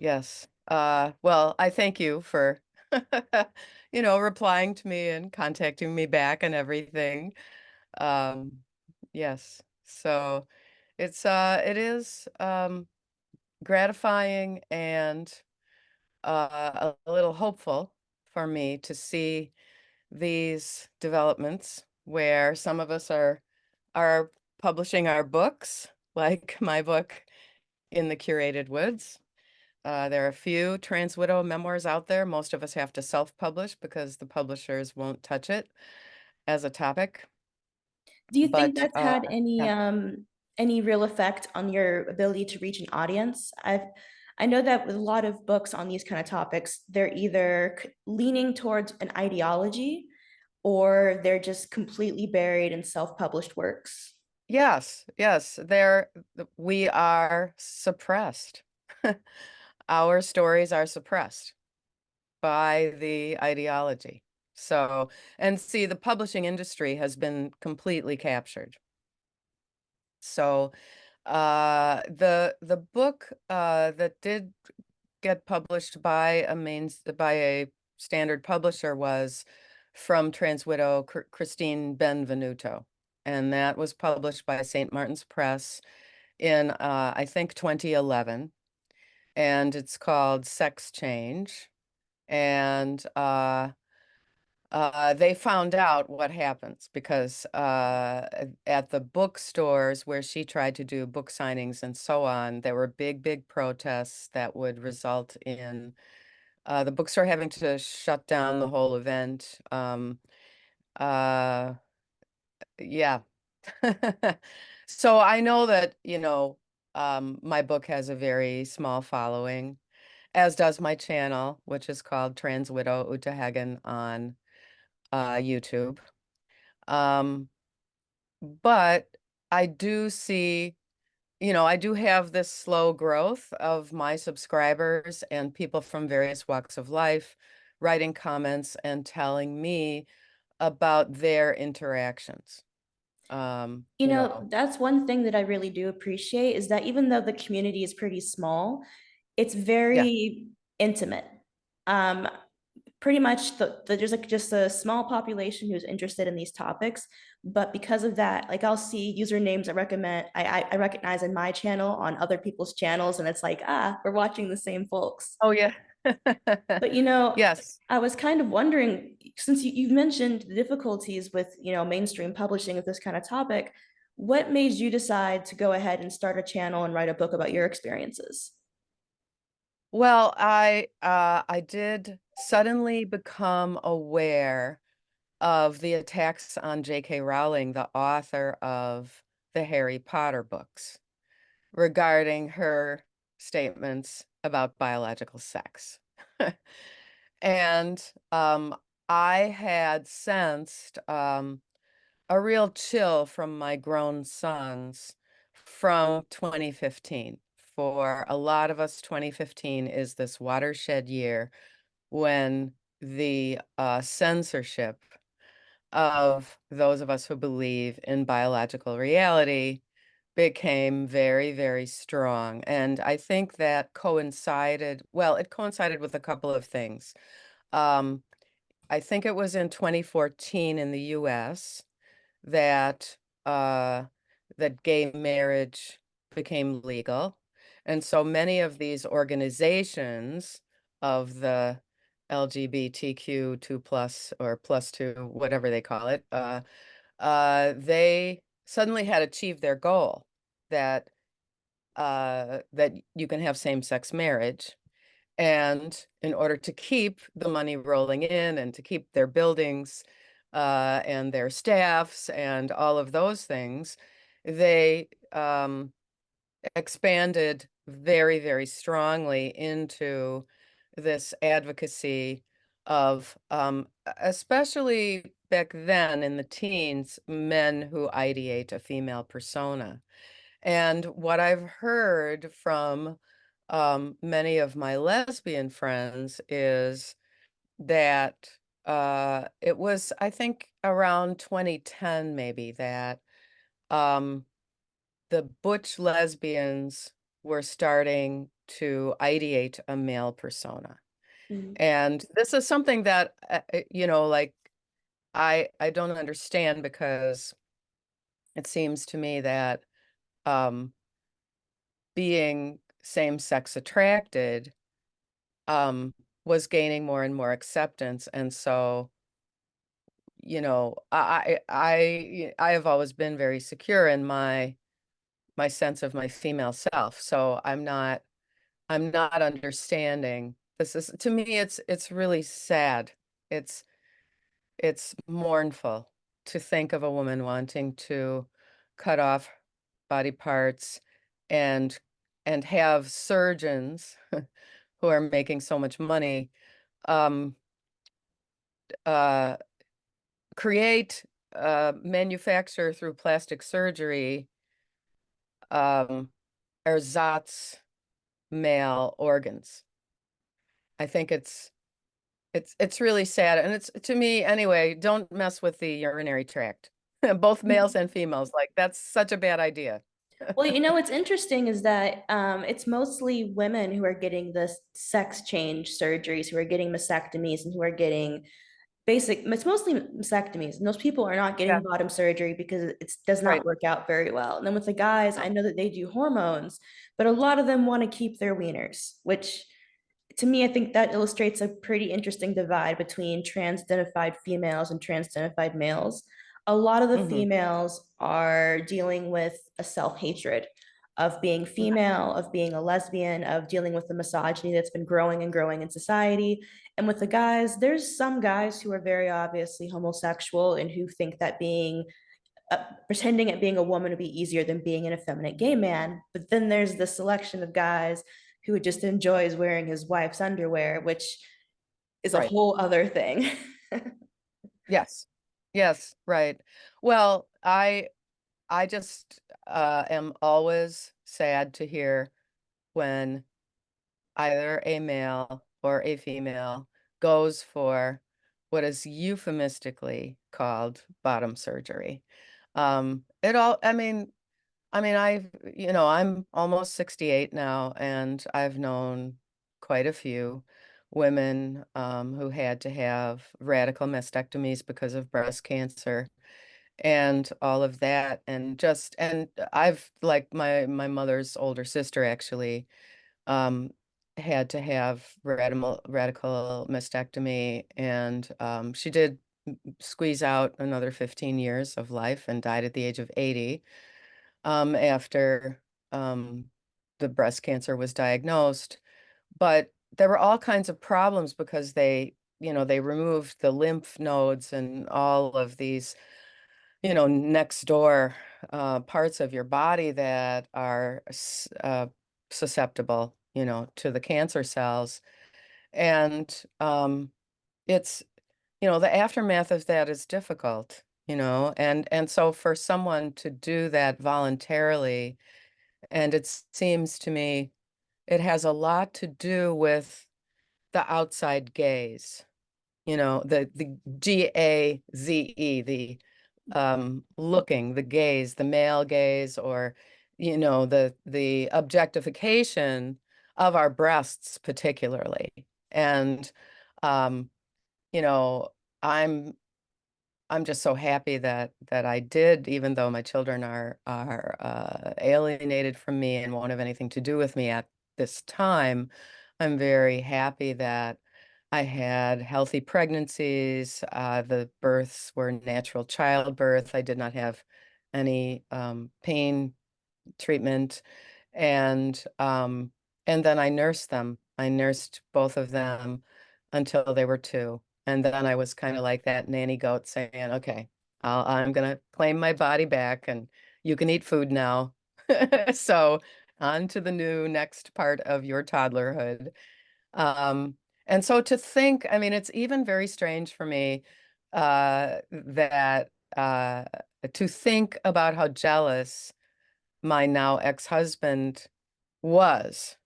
Yes. Well, I thank you for, replying to me and contacting me back and everything. Um, yes. So it is gratifying and a little hopeful for me to see these developments where some of us are publishing our books, like my book in the Curated Woods. There are a few trans widow memoirs out there. Most of us have to self-publish because the publishers won't touch it as a topic. Do you think But that's had yeah. any real effect on your ability to reach an audience? I know that with a lot of books on these kind of topics, they're either leaning towards an ideology or they're just completely buried in self-published works. Yes, yes, we are suppressed. Our stories are suppressed by the ideology. So, and see, the publishing industry has been completely captured. So, the book that did get published by a standard publisher was from trans widow Christine Benvenuto, and that was published by St. Martin's Press in I think 2011, and it's called Sex Change. And they found out what happens because at the bookstores where she tried to do book signings and so on, there were big protests that would result in the bookstore having to shut down the whole event. Uh, yeah. So I know that, my book has a very small following, as does my channel, which is called Trans Widow Ute Heggen on YouTube. Um, but I do see, I do have this slow growth of my subscribers and people from various walks of life writing comments and telling me about their interactions. Um, You you know, know, that's one thing that I really do appreciate is that even though the community is pretty small, it's yeah. very intimate. Um, Pretty much there's like just a small population who's interested in these topics, but because of that, like I'll see usernames I recognize in my channel on other people's channels, and it's like, we're watching the same folks. Oh, yeah. But you know, Yes. I was kind of wondering, since you've mentioned the difficulties with, mainstream publishing of this kind of topic, what made you decide to go ahead and start a channel and write a book about your experiences? Well, I did suddenly become aware of the attacks on J.K. Rowling, the author of the Harry Potter books, regarding her statements about biological sex. And I had sensed a real chill from my grown sons from 2015. For a lot of us, 2015 is this watershed year when the censorship of those of us who believe in biological reality became very strong. And I think that it coincided with a couple of things. Um, I think it was in 2014 in the US that uh, that gay marriage became legal. And so many of these organizations of the LGBTQ 2 plus or plus two, whatever they call it, they suddenly had achieved their goal that that you can have same-sex marriage. And in order to keep the money rolling in and to keep their buildings and their staffs and all of those things, they expanded very strongly into this advocacy of, especially back then in the teens, men who ideate a female persona. And what I've heard from many of my lesbian friends is that it was, I think, around 2010 maybe that um, the butch lesbians were starting to ideate a male persona. Mm. And this is something that, like I don't understand because it seems to me that um, being same-sex attracted um, was gaining more and more acceptance. And so, I have always been very secure in my sense of my female self. So I'm not understanding. This is to me, it's really sad. It's it's mournful to think of a woman wanting to cut off body parts and and have surgeons who are making so much money um uh create manufacture through plastic surgery um ersatz male organs. I think it's really sad, and it's to me anyway, don't mess with the urinary tract. Both males and females, like that's such a bad idea. Well, you know, what's interesting is that it's mostly women who are getting the sex change surgeries, who are getting mastectomies, and who are getting it's mostly mastectomies. Most people are not Yeah, getting bottom surgery because it does right. not work out very well. And then with the guys, I No. know that they do hormones, but a lot of them want to keep their wieners, which to me, I think that illustrates a pretty interesting divide between trans-identified females and trans-identified males. A lot of the Hmm. females are dealing with a self-hatred of being female, of being a lesbian, of dealing with the misogyny that's been growing and growing in society. And with the guys, there's some guys who are very obviously homosexual and who think that pretending at being a woman would be easier than being an effeminate gay man. But then there's the selection of guys who just enjoys wearing his wife's underwear, which is a Right. whole other thing. Yes. Yes, right. Well, I just am always sad to hear when either a male or a female goes for what is euphemistically called bottom surgery. I'm almost 68 now, and I've known quite a few women who had to have radical mastectomies because of breast cancer and all of that. And I've, like my mother's older sister actually um, had to have radical mastectomy, and she did squeeze out another 15 years of life and died at the age of 80 after um, the breast cancer was diagnosed. But there were all kinds of problems because they removed the lymph nodes and all of these, next door parts of your body that are susceptible, to the cancer cells. And it's, the aftermath of that is difficult, and so for someone to do that voluntarily, and it seems to me it has a lot to do with the outside gaze, the GAZE, the looking, the gaze, the male gaze, or the objectification of our breasts particularly. And um, you know, I'm I'm just so happy that I did, even though my children are alienated from me and won't have anything to do with me at this time. I'm very happy that I had healthy pregnancies. The births were natural childbirth. I did not have any pain treatment, and um, and then I nursed them. I nursed both of them until they were two, and then I was kind of like that nanny goat saying, "Okay, I'm gonna claim my body back, and you can eat food now." So on to the new next part of your toddlerhood. Um, and so to think, I mean, it's even very strange for me that to think about how jealous my now ex-husband was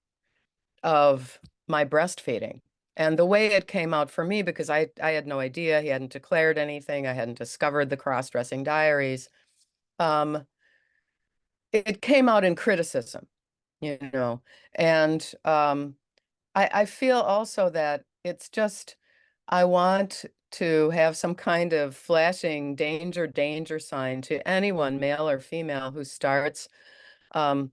of my breastfeeding and the way it came out for me, because I had no idea. He hadn't declared anything. I hadn't discovered the cross-dressing diaries. Um, it came out in criticism. you know. And I feel also that it's just, I want to have some kind of flashing danger sign to anyone, male or female, who starts um,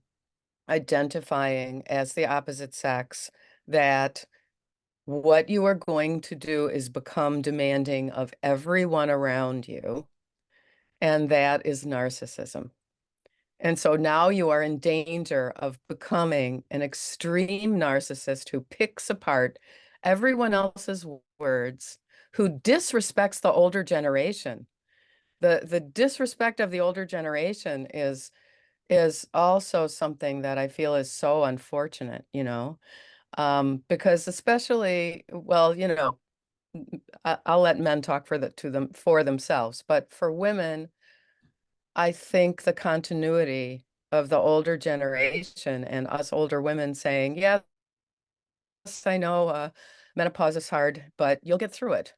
identifying as the opposite sex, that what you are going to do is become demanding of everyone around you, and that is narcissism. And so now you are in danger of becoming an extreme narcissist who picks apart everyone else's words, who disrespects the older generation. The disrespect of the older generation is also something that I feel is so unfortunate, because especially, well, I'll let men talk for themselves, but for women, I think the continuity of the older generation and us older women saying, yes, I know menopause is hard, but you'll get through it.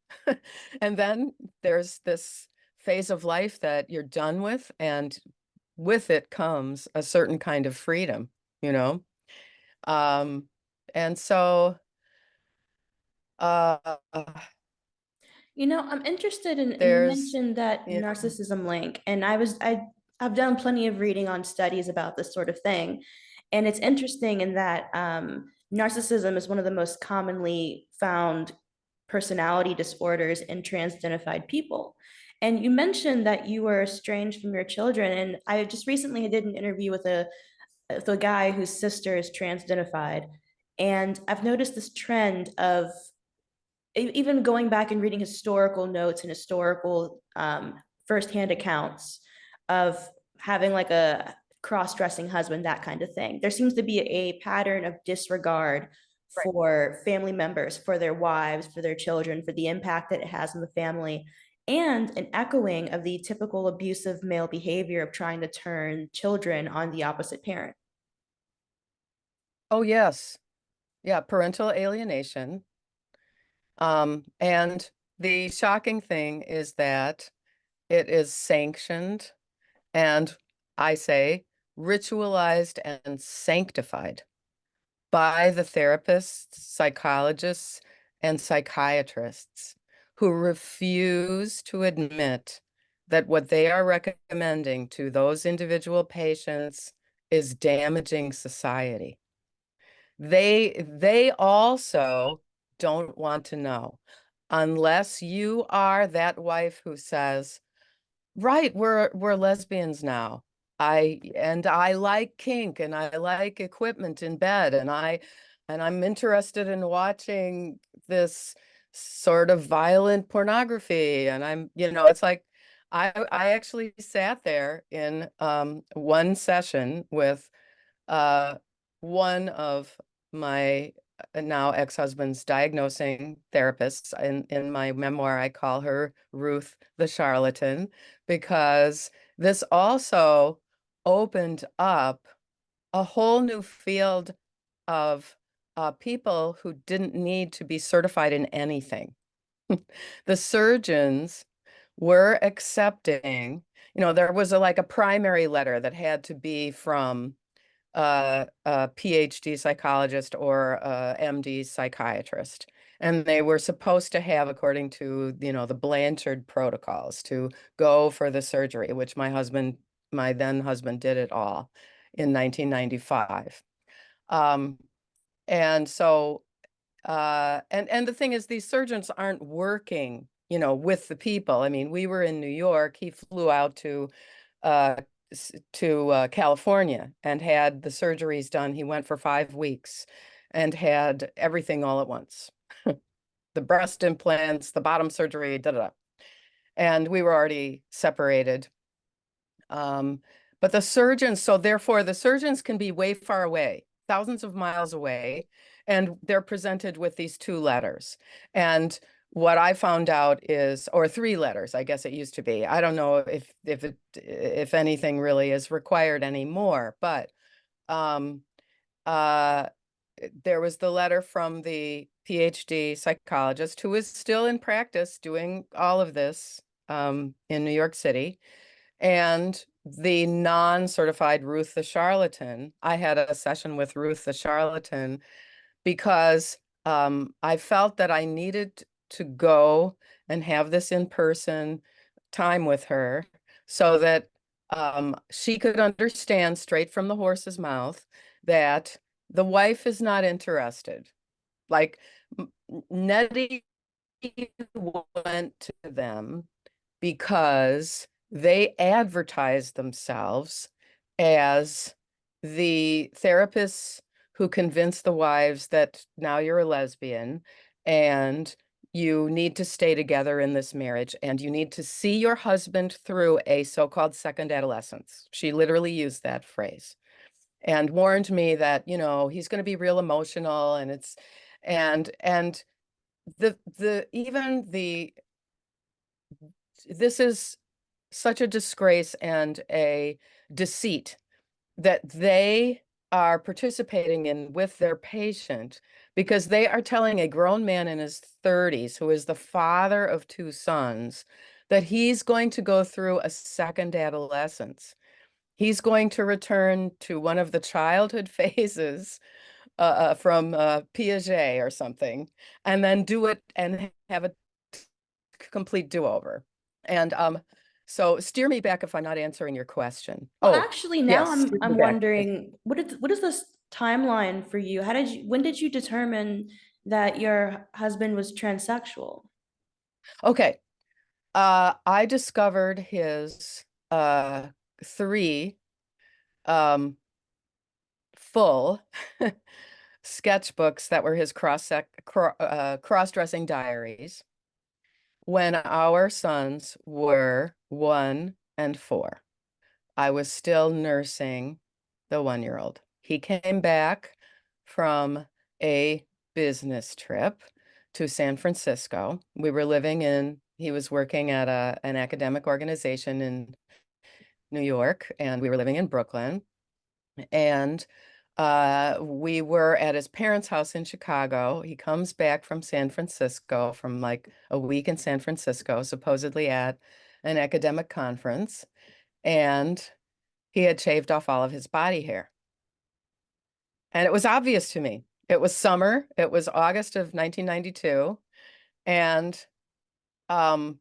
And then there's this phase of life that you're done with, and with it comes a certain kind of freedom, you know? Um, and so uh, I'm interested in, and you there's, mentioned that yeah, narcissism link, and I've done plenty of reading on studies about this sort of thing, and it's interesting in that narcissism is one of the most commonly found personality disorders in trans-identified people. And you mentioned that you were estranged from your children, and I just recently did an interview with a guy whose sister is trans-identified, and I've noticed this trend of even going back and reading historical notes and historical firsthand accounts of having like a cross-dressing husband, that kind of thing. There seems to be a pattern of disregard right. for family members, for their wives, for their children, for the impact that it has on the family, and an echoing of the typical abusive male behavior of trying to turn children on the opposite parent. Oh, yes. Yeah, parental alienation. And the shocking thing is that it is sanctioned and, I say, ritualized and sanctified by the therapists, psychologists, and psychiatrists who refuse to admit that what they are recommending to those individual patients is damaging society. They also don't want to know, unless you are that wife who says, right, we're lesbians now. I like kink, and I like equipment in bed, and I'm interested in watching this sort of violent pornography, and it's like I actually sat there in one session with uh one of my now ex-husband's diagnosing therapists. In my memoir, I call her Ruth the Charlatan, because this also opened up a whole new field of people who didn't need to be certified in anything. The surgeons were accepting, there was like a primary letter that had to be from a PhD psychologist or a MD psychiatrist. And they were supposed to have, according to, the Blanchard protocols, to go for the surgery, which my then husband did it all in 1995. Um, and so, and the thing is, these surgeons aren't working, with the people. I mean, we were in New York. He flew out uh, to California and had the surgeries done. He went for 5 weeks and had everything all at once. The breast implants, the bottom surgery, da da da. And we were already separated. Um, but so therefore the surgeons can be way far away, thousands of miles away, and they're presented with these two letters. And what I found out is, or three letters, I guess it used to be. I don't know if anything really is required anymore, but um, uh, there was the letter from the PhD psychologist who is still in practice doing all of this in New York City. And the non-certified Ruth the Charlatan. I had a session with Ruth the Charlatan because I felt that I needed to go and have this in-person time with her so that she could understand straight from the horse's mouth that the wife is not interested. Like Nettie went to them because they advertised themselves as the therapists who convince the wives that now you're a lesbian and you need to stay together in this marriage and you need to see your husband through a so-called second adolescence. She literally used that phrase and warned me that, he's going to be real emotional and and the even the this is such a disgrace and a deceit that they are participating in with their patient because they are telling a grown man in his 30s who is the father of two sons that he's going to go through a second adolescence. He's going to return to one of the childhood phases from Piaget or something, and then do it and have a complete do-over. And so steer me back if I'm not answering your question. Well, Oh, actually, now yes, I'm steer me I'm back. wondering what is this timeline for you? When did you determine that your husband was transsexual? Okay. I discovered his three um full sketchbooks that were his cross-dressing diaries when our sons were 1 and 4. I was still nursing the 1-year-old. He came back from a business trip to San Francisco. He was working at an academic organization in New York, and we were living in Brooklyn. And we were at his parents' house in Chicago. He comes back from San Francisco from like a week in San Francisco, supposedly at an academic conference. And he had shaved off all of his body hair. And it was obvious to me. It was summer. It was August of 1992. And um,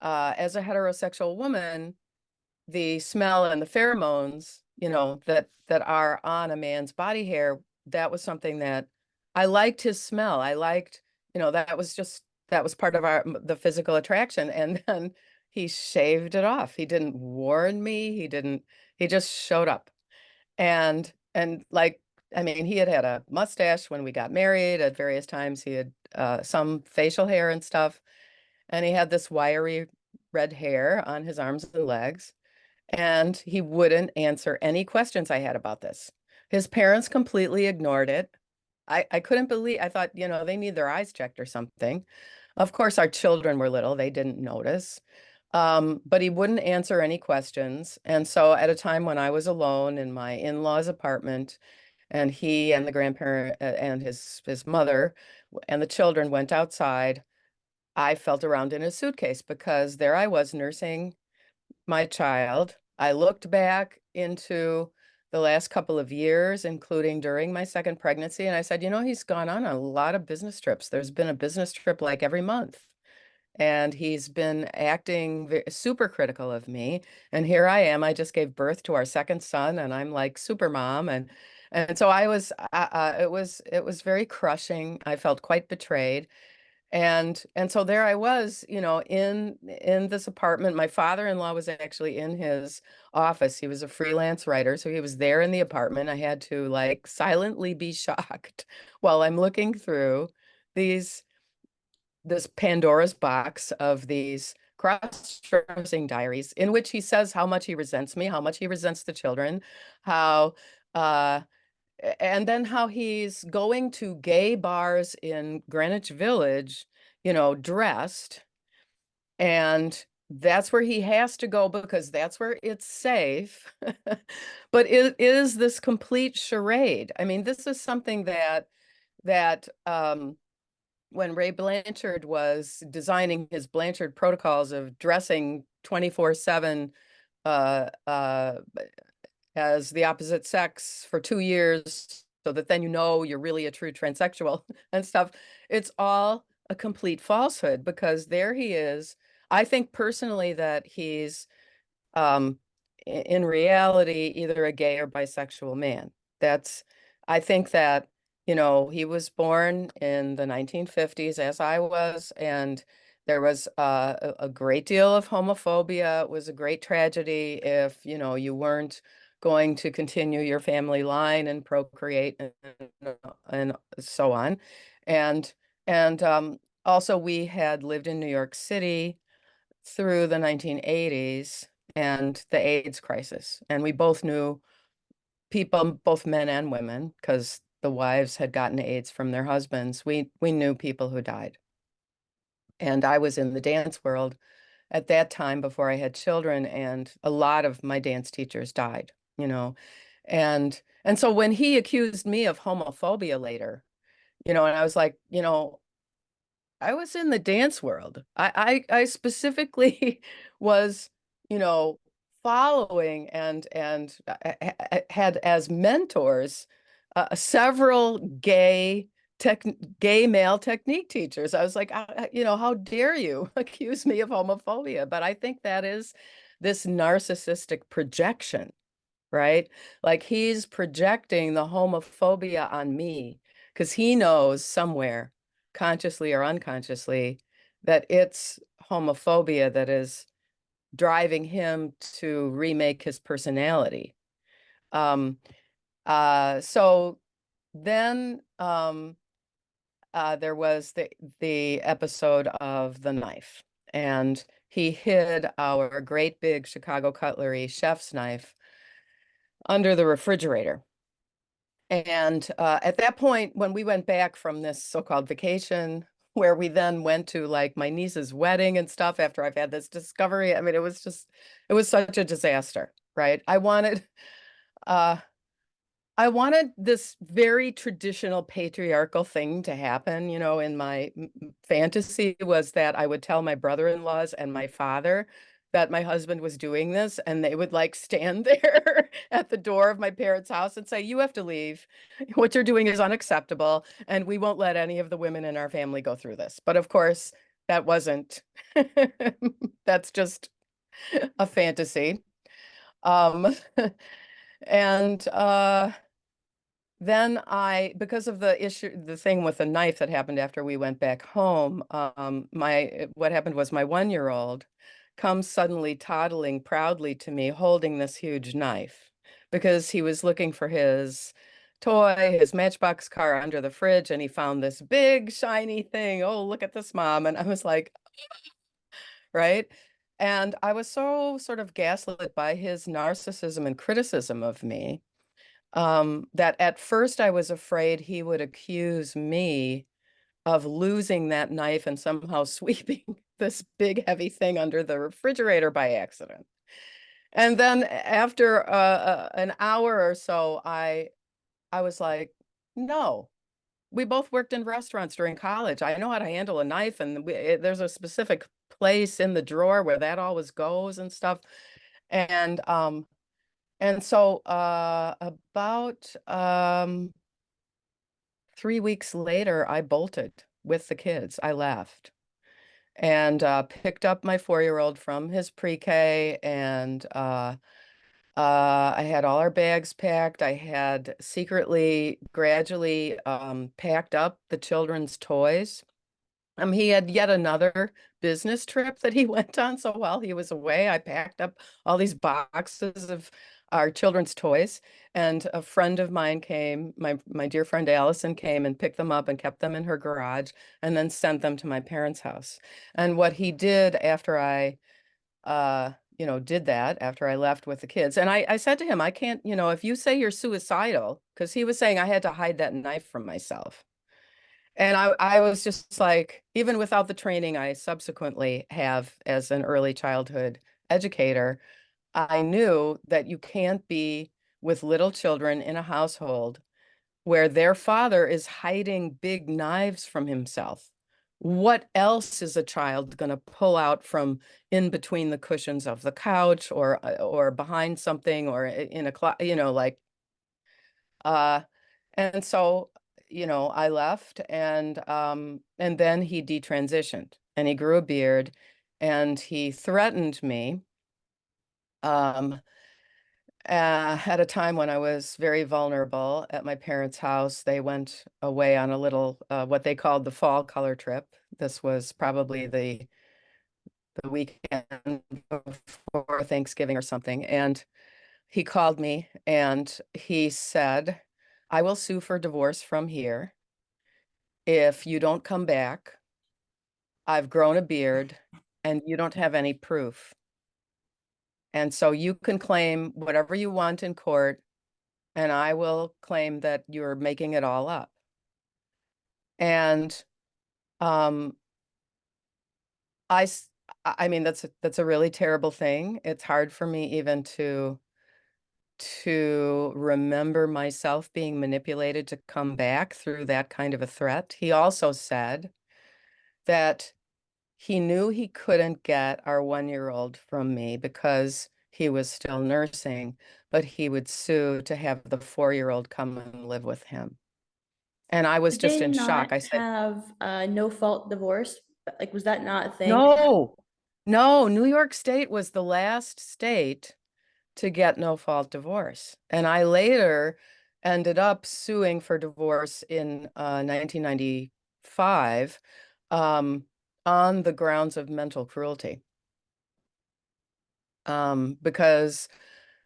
as a heterosexual woman, the smell and the pheromones, that are on a man's body hair, that was something that I liked his smell. I liked, that was part of the physical attraction. And then he shaved it off. He didn't warn me. He just showed up. And like, I mean, he had had a mustache when we got married. At various times, he had some facial hair and stuff. And he had this wiry red hair on his arms and legs. And he wouldn't answer any questions I had about this. His parents completely ignored it. I couldn't believe, I thought, they need their eyes checked or something. Of course, our children were little, they didn't notice. But he wouldn't answer any questions. And so at a time when I was alone in my in-laws apartment, and he and the grandparent and his mother and the children went outside, I felt around in his suitcase because there I was nursing my child. I looked back into the last couple of years, including during my second pregnancy, and I said, he's gone on a lot of business trips. There's been a business trip like every month. And he's been acting super critical of me. And here I am. I just gave birth to our second son, and I'm like super mom. And so it was very crushing. I felt quite betrayed. And so there I was, in this apartment. My father-in-law was actually in his office. He was a freelance writer, so he was there in the apartment. I had to like silently be shocked while I'm looking through these this Pandora's box of these cross-dressing diaries in which he says how much he resents me, how much he resents the children, how uh and then how he's going to gay bars in Greenwich Village, dressed, and that's where he has to go because that's where it's safe. But it is this complete charade. I mean, this is something that when Ray Blanchard was designing his Blanchard protocols of dressing 24/7 uh, uh, as the opposite sex for 2 years so that then you know you're really a true transsexual and stuff. It's all a complete falsehood because there he is. I think personally that he's um, in reality, either a gay or bisexual man. That's, I think that, he was born in the 1950s, as I was, and there was a great deal of homophobia. It was a great tragedy if, you weren't going to continue your family line and procreate and so on. And also we had lived in New York City through the 1980s and the AIDS crisis. And we both knew people, both men and women, because the wives had gotten AIDS from their husbands. We knew people who died. And I was in the dance world at that time before I had children, and a lot of my dance teachers died, you know. And so when he accused me of homophobia later, and I was like, I was in the dance world. I specifically was, you know, following and had as mentors several tech gay male technique teachers. I was like, how dare you accuse me of homophobia? But I think that is this narcissistic projection, right? Like he's projecting the homophobia on me because he knows somewhere, consciously or unconsciously, that it's homophobia that is driving him to remake his personality. Um, so then there was the episode of the knife, and he hid our great big Chicago cutlery chef's knife under the refrigerator. And at that point, when we went back from this so-called vacation, where we then went to like my niece's wedding and stuff after I've had this discovery, I mean, it was such a disaster, right? Uh, I wanted this very traditional patriarchal thing to happen, in my fantasy was that I would tell my brother-in-laws and my father that my husband was doing this, and they would like stand there at the door of my parents' house and say, "You have to leave. What you're doing is unacceptable, and we won't let any of the women in our family go through this." But of course, that wasn't, that's just a fantasy. Um, and then because of the thing with the knife that happened after we went back home, what happened was my 1-year-old comes suddenly toddling proudly to me, holding this huge knife because he was looking for his toy, his Matchbox car under the fridge, and he found this big shiny thing. Oh, look at this, Mom. And I was like, right? And I was so sort of gaslit by his narcissism and criticism of me that at first I was afraid he would accuse me of losing that knife and somehow sweeping this big heavy thing under the refrigerator by accident. And then after an hour or so, I was like, no, we both worked in restaurants during college. I know how to handle a knife, and there's a specific place in the drawer where that always goes and stuff. And so about 3 weeks later, I bolted with the kids. I left and picked up my 4-year-old from his pre-K, and I had all our bags packed. I had secretly, gradually packed up the children's toys. He had yet another business trip that he went on. So while he was away, I packed up all these boxes of our children's toys. And a friend of mine came, my dear friend Allison came and picked them up and kept them in her garage and then sent them to my parents' house. And what he did after I did that after I left with the kids. And I said to him, I can't, if you say you're suicidal, because he was saying I had to hide that knife from myself. And I was just like, even without the training I subsequently have as an early childhood educator, I knew that you can't be with little children in a household where their father is hiding big knives from himself, what else is a child going to pull out from in between the cushions of the couch or behind something or in a closet, like uh and so, I left and then he detransitioned and he grew a beard and he threatened me um at a time when I was very vulnerable at my parents' house. They went away on a little what they called the fall color trip. This was probably the weekend before Thanksgiving or something. And he called me and he said, I will sue for divorce from here if you don't come back. I've grown a beard and you don't have any proof. And so you can claim whatever you want in court, and I will claim that you're making it all up. And um, I, s- I mean, that's a really terrible thing. It's hard for me even to remember myself being manipulated to come back through that kind of a threat. He also said that he knew he couldn't get our 1-year-old from me because he was still nursing, but he would sue to have the 4-year-old come and live with him. And I was Did just they in not shock. I said, have no fault divorce? Like, was that not a thing? no, no, New York State was the last state to get no fault divorce. And I later ended up suing for divorce in 1995 um, on the grounds of mental cruelty. Because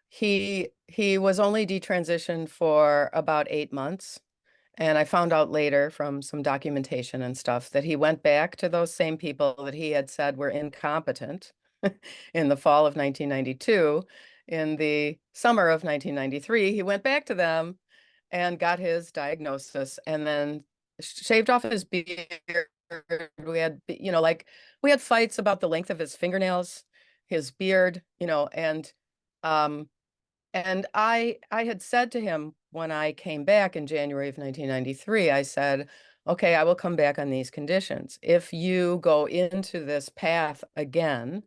he was only detransitioned for about 8 months. And I found out later from some documentation and stuff that he went back to those same people that he had said were incompetent in the fall of 1992. In the summer of 1993, he went back to them and got his diagnosis and then shaved off his beard. We had, like we had fights about the length of his fingernails, his beard, um, and I had said to him when I came back in January of 1993, I said, okay, I will come back on these conditions. If you go into this path again,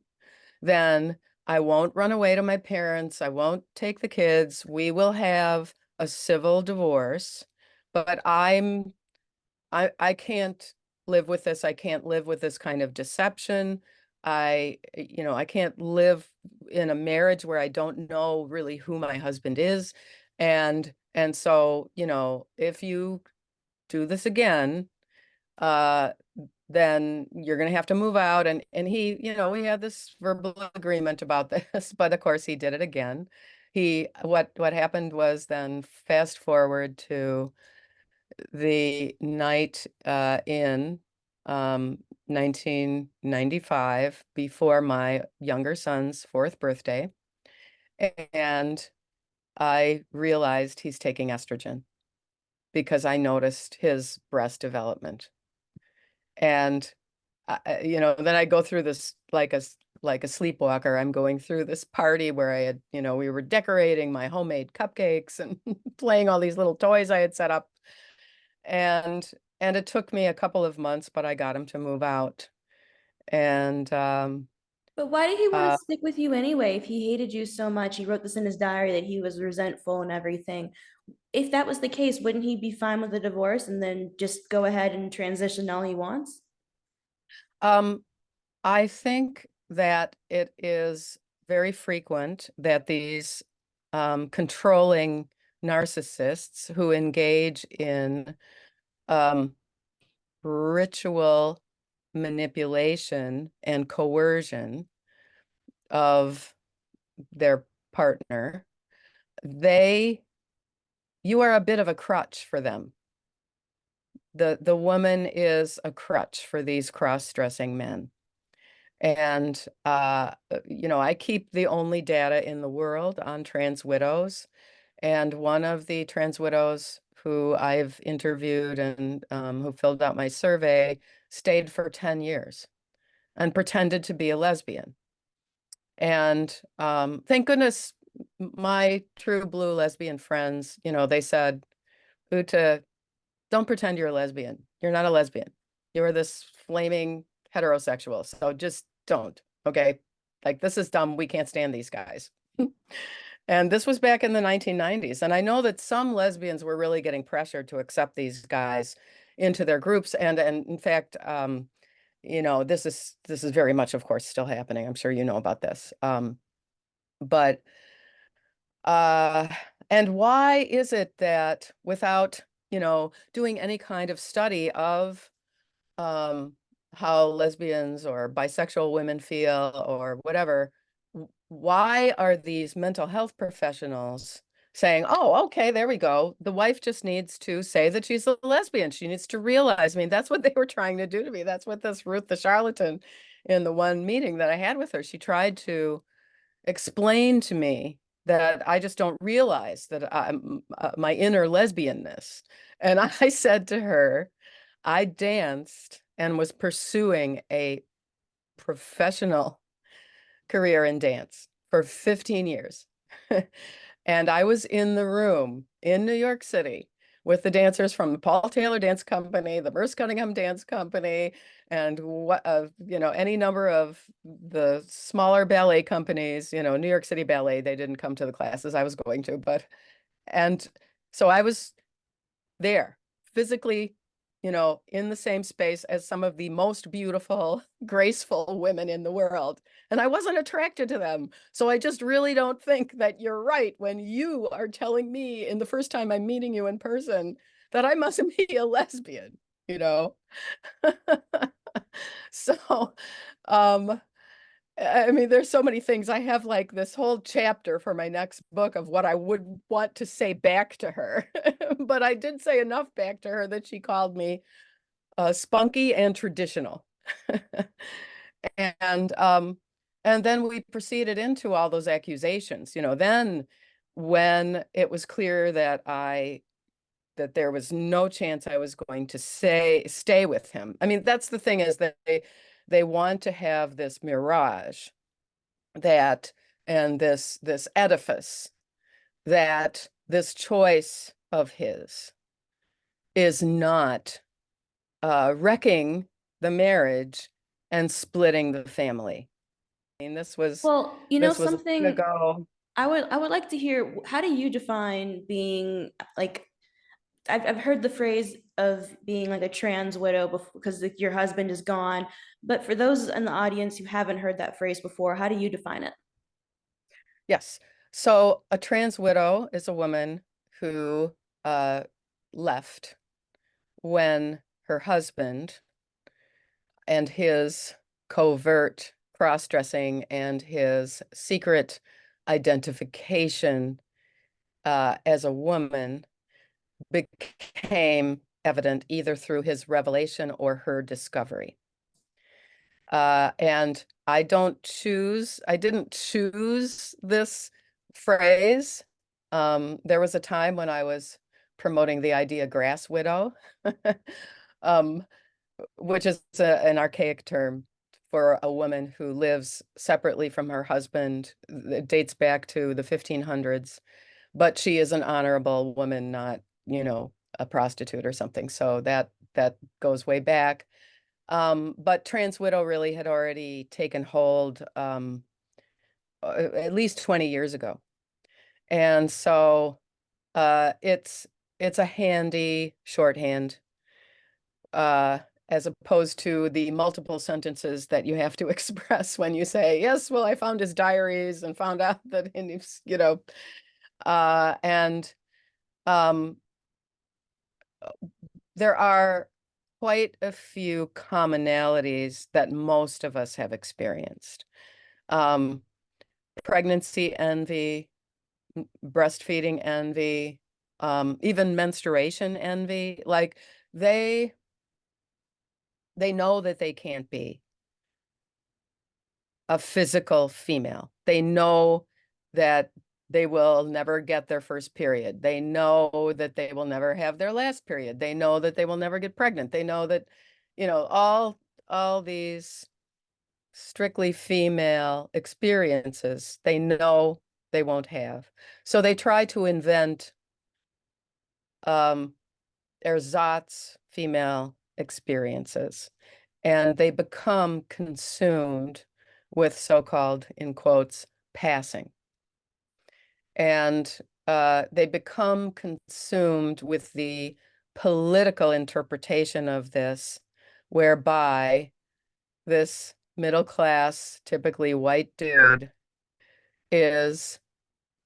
then I won't run away to my parents. I won't take the kids. We will have a civil divorce, but I can't live with this. I can't live with this kind of deception. I can't live in a marriage where I don't know really who my husband is. And so, if you do this again, uh, then you're going to have to move out. And he, we had this verbal agreement about this, but of course he did it again. What happened was then fast forward to the night in 1995 before my younger son's fourth birthday. And I realized he's taking estrogen because I noticed his breast development. And then I go through this like a sleepwalker. I'm going through this party where I had, we were decorating my homemade cupcakes and playing all these little toys I had set up. And and it took me a couple of months, but I got him to move out. And But why did he want to uh, stick with you anyway? If he hated you so much, he wrote this in his diary that he was resentful and everything. If that was the case, wouldn't he be fine with the divorce and then just go ahead and transition all he wants? um, I think that it is very frequent that these controlling narcissists who engage in um, ritual manipulation and coercion of their partner, they you are a bit of a crutch for them. The woman is a crutch for these cross-dressing men. And I keep the only data in the world on trans widows. And one of the trans widows who I've interviewed and who filled out my survey stayed for 10 years and pretended to be a lesbian. And thank goodness my true blue lesbian friends, they said, Ute, don't pretend you're a lesbian. You're not a lesbian. You're this flaming heterosexual, so just don't, okay? Like, this is dumb. We can't stand these guys. And this was back in the 1990s. And I know that some lesbians were really getting pressured to accept these guys into their groups. And in fact, this is very much, of course, still happening. I'm sure you know about this. But uh, and why is it that without, doing any kind of study of um, how lesbians or bisexual women feel or whatever, why are these mental health professionals saying, oh, okay, there we go. The wife just needs to say that she's a lesbian. She needs to realize, I mean, that's what they were trying to do to me. That's what this Ruth the charlatan in the one meeting that I had with her, she tried to explain to me that I just don't realize that I'm my inner lesbianness. And I said to her, I danced and was pursuing a professional career in dance for 15 years. And I was in the room in New York City with the dancers from the Paul Taylor Dance Company, the Merce Cunningham Dance Company, and any number of the smaller ballet companies, New York City Ballet, they didn't come to the classes I was going to, and so I was there physically, in the same space as some of the most beautiful, graceful women in the world. And I wasn't attracted to them. So I just really don't think that you're right when you are telling me in the first time I'm meeting you in person that I mustn't be a lesbian, you know? So, um, I mean, there's so many things. I have like this whole chapter for my next book of what I would want to say back to her. But I did say enough back to her that she called me spunky and traditional. And and then we proceeded into all those accusations. Then when it was clear that there was no chance I was going to stay with him. I mean, that's the thing, is that they want to have this mirage that and this edifice that this choice of his is not wrecking the marriage and splitting the family. I mean, Well, this was long something ago. I would like to hear, how do you define being like, I've heard the phrase of being like a trans widow because like your husband is gone. But for those in the audience who haven't heard that phrase before, how do you define it? Yes. So a trans widow is a woman who uh, left when her husband and his covert cross-dressing and his secret identification as a woman became evident either through his revelation or her discovery. And I didn't choose this phrase. There was a time when I was promoting the idea grass widow, um, which is an archaic term for a woman who lives separately from her husband. It dates back to the 1500s, but she is an honorable woman, not, a prostitute or something. So that goes way back. But trans widow really had already taken hold at least 20 years ago. And so it's a handy shorthand uh, as opposed to the multiple sentences that you have to express when you say, yes, well, I found his diaries and found out that he's, and um, there are quite a few commonalities that most of us have experienced. Um, Pregnancy envy, breastfeeding envy, even menstruation envy. Like they they know that they can't be a physical female. They know that they will never get their first period. They know that they will never have their last period. They know that they will never get pregnant. They know that, all these strictly female experiences, they know they won't have. So they try to invent ersatz female experiences, and they become consumed with so-called, in quotes, passing. And they become consumed with the political interpretation of this, whereby this middle class, typically white dude is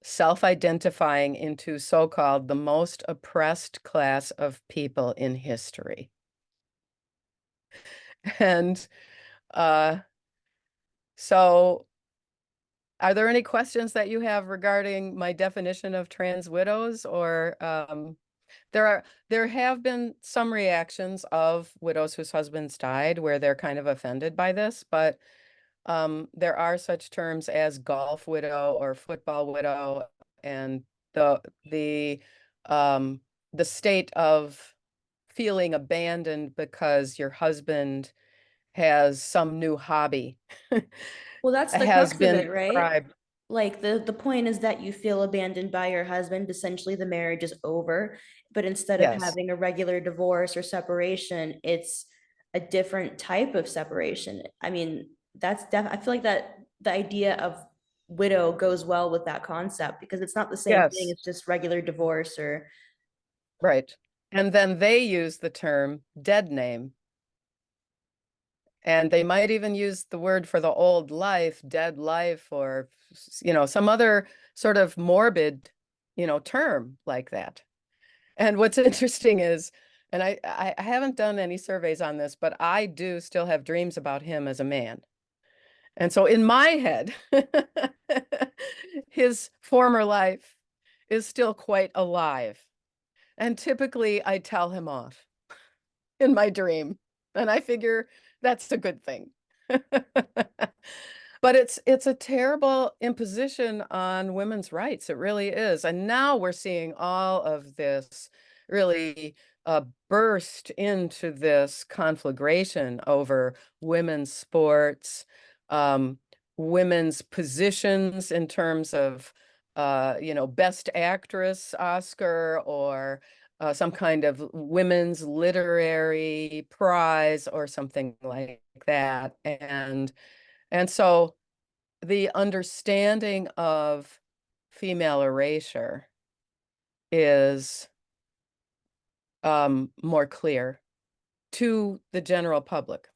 self-identifying into so-called the most oppressed class of people in history. And uh, so are there any questions that you have regarding my definition of trans widows? Or there have been some reactions of widows whose husbands died where they're kind of offended by this, but there are such terms as golf widow or football widow, and the the um, the state of feeling abandoned because your husband has some new hobby Well, that's the has crux of been it, right? described. Like the point is that you feel abandoned by your husband. Essentially, the marriage is over. But instead of Yes, having a regular divorce or separation, it's a different type of separation. I mean, I feel like that the idea of widow goes well with that concept because it's not the same thing yes, as just regular divorce or right. And then they use the term dead name. And they might even use the word for the old life, dead life, or, some other sort of morbid, term like that. And what's interesting is, and I haven't done any surveys on this, but I do still have dreams about him as a man. And so in my head, his former life is still quite alive. And typically I tell him off in my dream. And I figure that's a good thing. But it's a terrible imposition on women's rights. It really is. And now we're seeing all of this really burst into this conflagration over women's sports, um, women's positions in terms of best actress Oscar, or some kind of women's literary prize or something like that. And so the understanding of female erasure is more clear to the general public.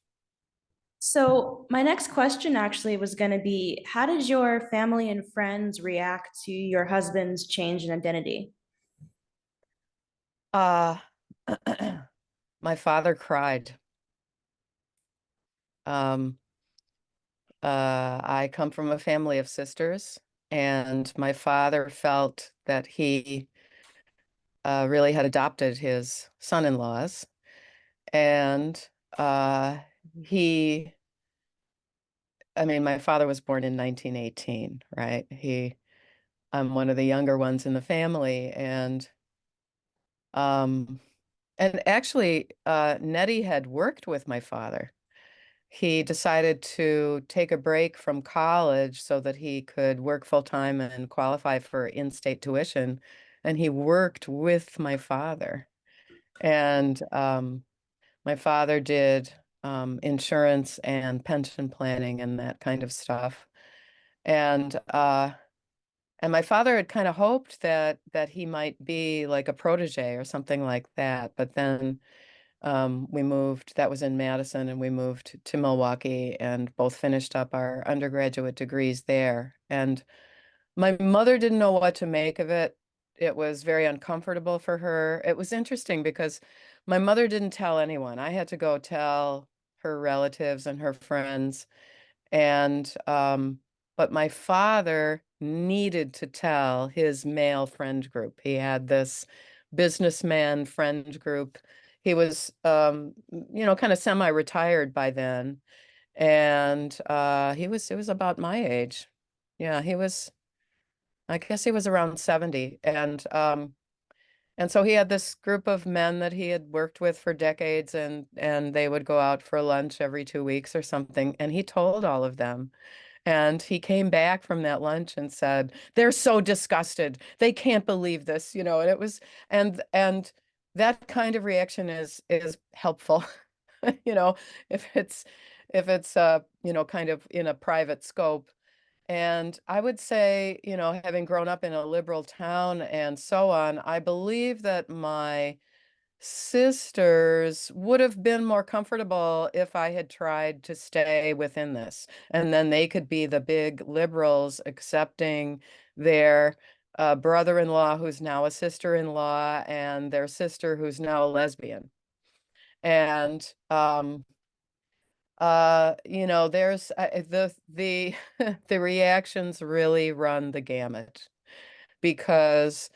so my next question actually was going to be, how did your family and friends react to your husband's change in identity? Uh, my father cried. Um, I come from a family of sisters, and my father felt that he really had adopted his son-in-laws, and he, I mean, my father was born in 1918, right? I'm one of the younger ones in the family, um, and actually, Nettie had worked with my father. He decided to take a break from college so that he could work full time and qualify for in-state tuition. And he worked with my father. And my father did insurance and pension planning and that kind of stuff. And and my father had kind of hoped that he might be like a protege or something like that. But then we moved, that was in Madison, and we moved to Milwaukee and both finished up our undergraduate degrees there. And my mother didn't know what to make of it. It was very uncomfortable for her. It was interesting because my mother didn't tell anyone. I had to go tell her relatives and her friends. And but my father needed to tell his male friend group. He had this businessman friend group. He was kind of semi-retired by then. And it was about my age. Yeah, I guess he was around 70. And so he had this group of men that he had worked with for decades, and they would go out for lunch every 2 weeks or something. And he told all of them. And he came back from that lunch and said, "They're so disgusted. They can't believe this," and it was, and that kind of reaction is helpful. you know, if it's kind of in a private scope. And I would say, having grown up in a liberal town and so on, I believe that my sisters would have been more comfortable if I had tried to stay within this. And then they could be the big liberals accepting their brother-in-law who's now a sister-in-law and their sister who's now a lesbian. And there's the the reactions really run the gamut because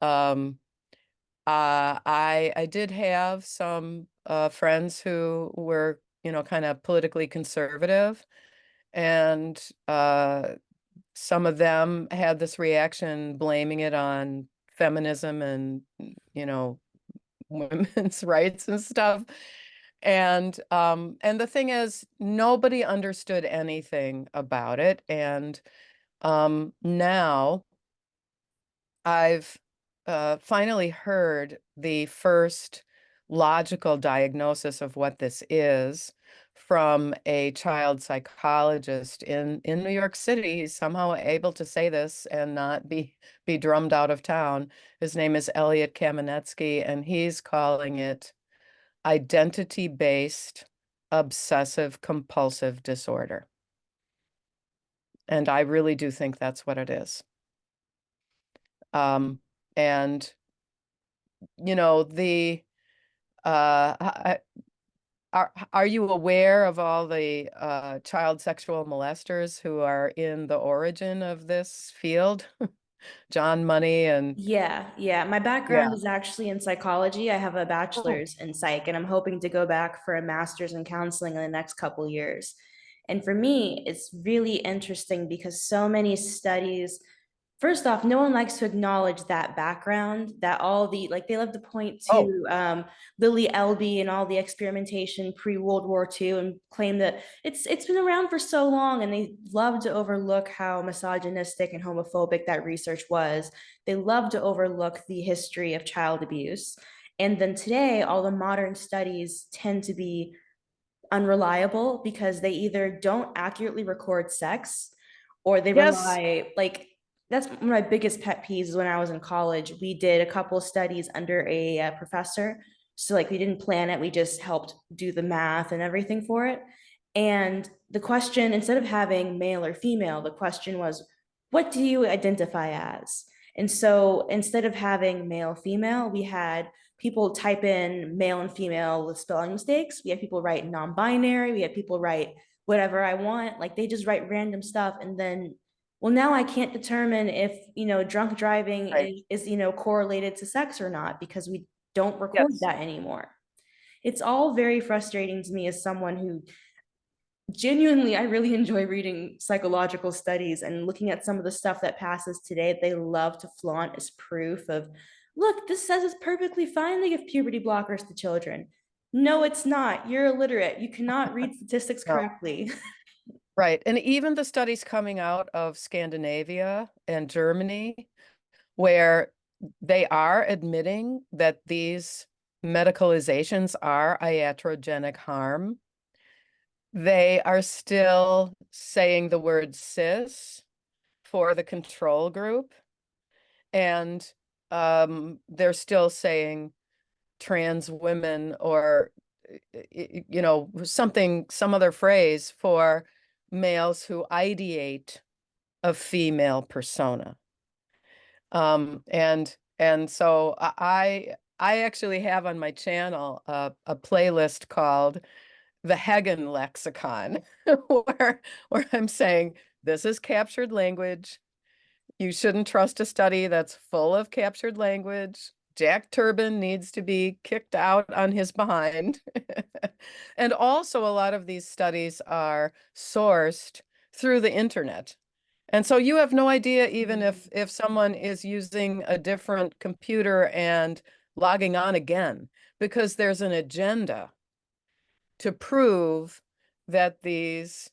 um I did have some friends who were, kind of politically conservative, and some of them had this reaction blaming it on feminism and, you know, women's rights and stuff. And the thing is, nobody understood anything about it. And now I've finally heard the first logical diagnosis of what this is from a child psychologist in New York City. He's somehow able to say this and not be drummed out of town. His name is Elliot Kamenetsky, and he's calling it identity-based obsessive compulsive disorder. And I really do think that's what it is. Um, and the are you aware of all the child sexual molesters who are in the origin of this field? John Money and Yeah, yeah. My background yeah. is actually in psychology. I have a Oh, bachelor's in psych, and I'm hoping to go back for a master's in counseling in the next couple years. And for me, it's really interesting because so many studies, first off, no one likes to acknowledge that background, that all the, like, they love to point oh, to Lily Elby and all the experimentation pre-World War II and claim that it's been around for so long, and they love to overlook how misogynistic and homophobic that research was. They love to overlook the history of child abuse. And then today, all the modern studies tend to be unreliable because they either don't accurately record sex or they yes, rely, like, that's one of my biggest pet peeves. Is when I was in college, we did a couple of studies under a professor. So, like, we didn't plan it, we just helped do the math and everything for it. And the question, instead of having male or female, the question was, what do you identify as? And so instead of having male female, we had people type in male and female with spelling mistakes. We had people write non-binary. We had people write whatever I want. Like, they just write random stuff. And then, well, now I can't determine if, drunk driving right, is, correlated to sex or not because we don't record yes, that anymore. It's all very frustrating to me as someone who genuinely, I really enjoy reading psychological studies and looking at some of the stuff that passes today. They love to flaunt as proof of, look, this says it's perfectly fine to give puberty blockers to children. No, it's not. You're illiterate. You cannot read statistics no, correctly. right. And even the studies coming out of Scandinavia and Germany, where they are admitting that these medicalizations are iatrogenic harm, they are still saying the word cis for the control group, and they're still saying trans women or some other phrase for males who ideate a female persona. And so I actually have on my channel a playlist called the Heggen lexicon, where I'm saying this is captured language. You shouldn't trust a study that's full of captured language. Jack Turbin needs to be kicked out on his behind. And also, a lot of these studies are sourced through the internet. And so you have no idea even if someone is using a different computer and logging on again, because there's an agenda to prove that these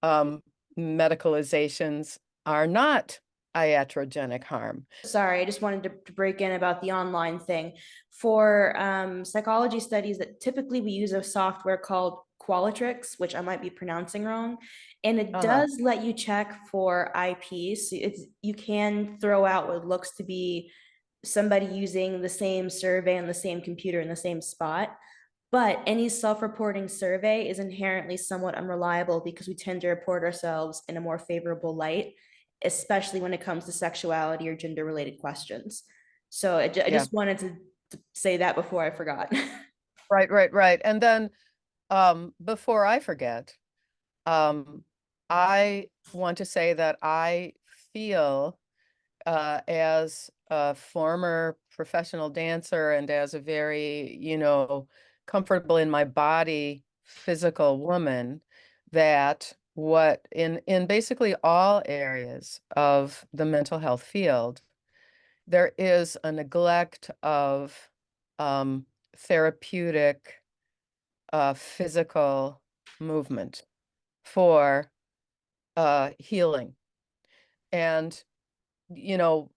um, medicalizations are not iatrogenic harm. Sorry, I just wanted to break in about the online thing. For psychology studies, that typically we use a software called Qualitrix, which I might be pronouncing wrong, and it Uh-huh. does let you check for IPs. So you can throw out what looks to be somebody using the same survey on the same computer in the same spot. But any self-reporting survey is inherently somewhat unreliable because we tend to report ourselves in a more favorable light, especially when it comes to sexuality or gender-related questions. So I Yeah. just wanted to say that before I forgot. Right, right, right. And then before I forget, um, I want to say that I feel as a former professional dancer and as a very, comfortable in my body physical woman, that what in basically all areas of the mental health field, there is a neglect of therapeutic physical movement for healing. And, you know,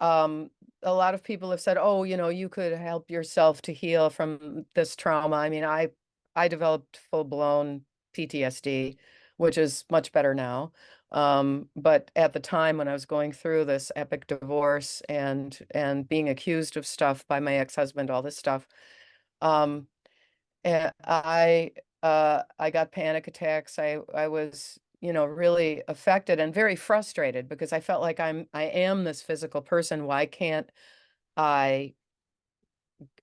um, a lot of people have said, oh, you could help yourself to heal from this trauma. I mean, I developed full-blown PTSD, which is much better now. But at the time when I was going through this epic divorce and being accused of stuff by my ex-husband, all this stuff, um, and I got panic attacks. I was, really affected and very frustrated because I felt like I am this physical person. Why can't I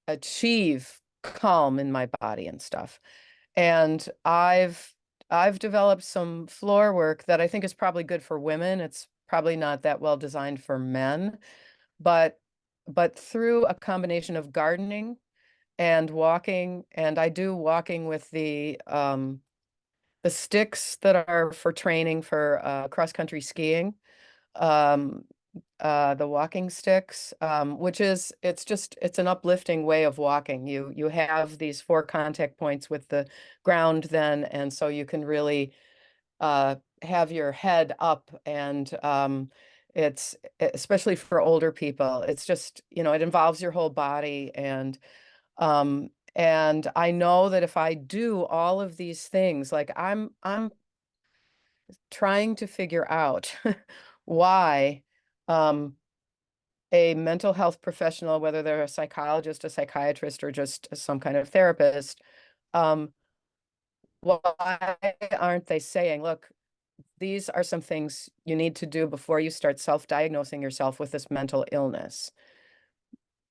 achieve calm in my body and stuff? And I've developed some floor work that I think is probably good for women. It's probably not that well designed for men, but through a combination of gardening and walking, and I do walking with the sticks that are for training for cross-country skiing, um, the walking sticks, which is it's an uplifting way of walking. You have these four contact points with the ground then, and so you can really have your head up, and it's especially for older people. It's just, it involves your whole body, and I know that if I do all of these things, like I'm trying to figure out why um, a mental health professional, whether they're a psychologist, a psychiatrist, or just some kind of therapist, um, why aren't they saying, look, these are some things you need to do before you start self-diagnosing yourself with this mental illness.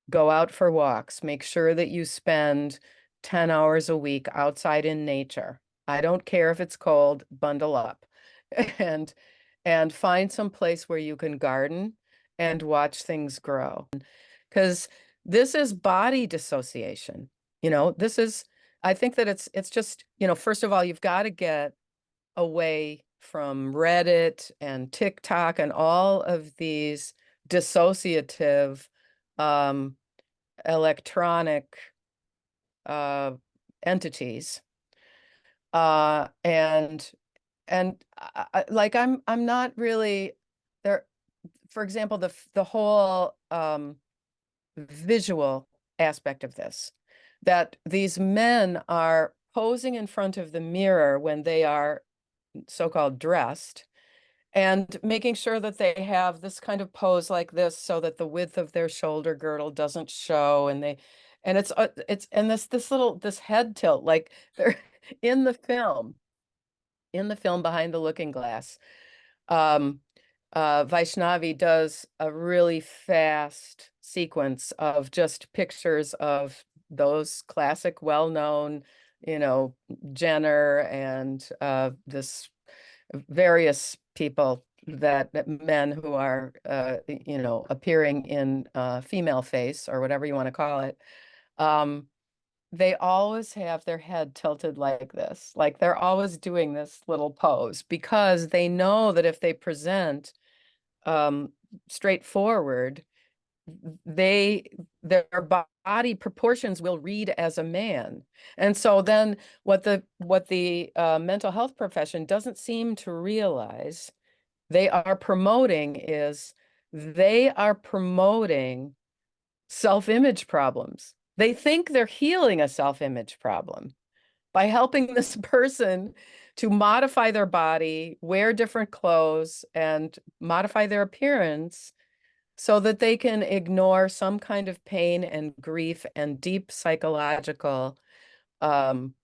Go out for walks. Make sure that you spend 10 hours a week outside in nature. I don't care if it's cold, bundle up and find some place where you can garden and watch things grow. Because this is body dissociation. This is, I think that it's just, first of all, you've got to get away from Reddit and TikTok and all of these dissociative um electronic uh, entities. And like I'm not really there. For example, the whole visual aspect of this, that these men are posing in front of the mirror when they are so-called dressed, and making sure that they have this kind of pose like this so that the width of their shoulder girdle doesn't show, and it's and this head tilt, like they're in the film behind the looking glass. um Vaishnavi does a really fast sequence of just pictures of those classic well-known, you know Jenner and this various people, that men who are appearing in female face or whatever you want to call it. um they always have their head tilted like this, like they're always doing this little pose, because they know that if they present um straightforward, they their body proportions will read as a man. And so then what the mental health profession doesn't seem to realize they are promoting is they are promoting self-image problems. They think they're healing a self-image problem by helping this person to modify their body, wear different clothes, and modify their appearance so that they can ignore some kind of pain and grief and deep psychological um,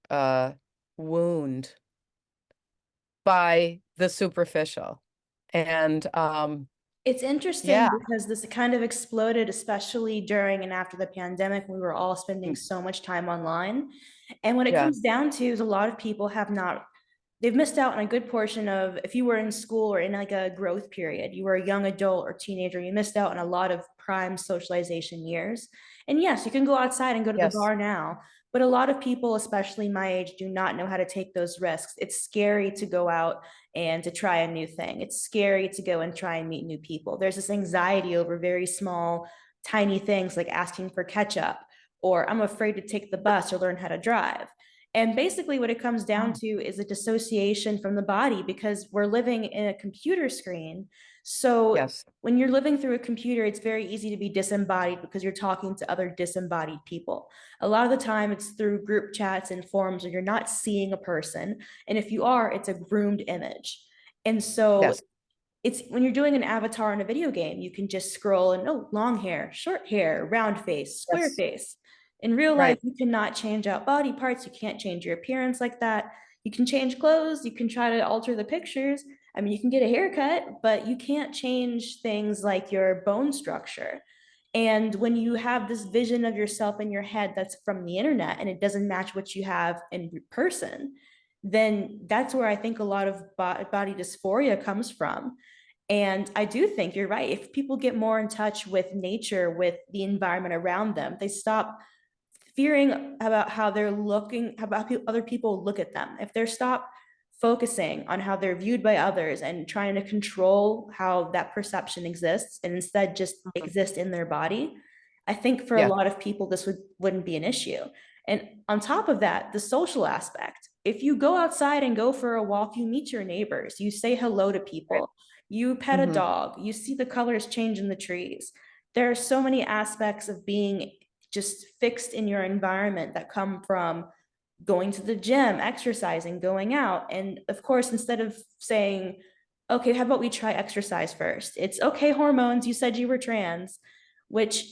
uh, wound by the superficial. And It's yeah, interesting because this kind of exploded, especially during and after the pandemic. We were all spending so much time online. And what it yeah, comes down to is a lot of people have not, they've missed out on a good portion of, if you were in school or in like a growth period, you were a young adult or teenager, you missed out on a lot of prime socialization years. And yes, you can go outside and go to the yes, bar now, but a lot of people, especially my age, do not know how to take those risks. It's scary to go out and to try a new thing. It's scary to go and try and meet new people. There's this anxiety over very small, tiny things like asking for ketchup, or I'm afraid to take the bus or learn how to drive. And basically, what it comes down oh, to is a dissociation from the body because we're living in a computer screen. So yes, when you're living through a computer, it's very easy to be disembodied because you're talking to other disembodied people. A lot of the time, it's through group chats and forums where you're not seeing a person. And if you are, it's a groomed image. And so yes, it's when you're doing an avatar in a video game, you can just scroll and oh, long hair, short hair, round face, square yes, face. In real life, right. you cannot change out body parts. You can't change your appearance like that. You can change clothes. You can try to alter the pictures. I mean, you can get a haircut, but you can't change things like your bone structure. And when you have this vision of yourself in your head that's from the internet and it doesn't match what you have in person, then that's where I think a lot of body dysphoria comes from. And I do think you're right. If people get more in touch with nature, with the environment around them, they stop fearing about how they're looking, about other people look at them. If they're stop focusing on how they're viewed by others and trying to control how that perception exists and instead just Mhm. exist in their body, I think for a Yeah. lot of people this wouldn't be an issue. And on top of that, the social aspect. If you go outside and go for a walk, you meet your neighbors, you say hello to Right. people, you pet a Hmm. dog, you see the colors change in the trees. There are so many aspects of being just fixed in your environment that come from going to the gym, exercising, going out. And of course, instead of saying, okay, how about we try exercise first? It's okay, hormones, you said you were trans, which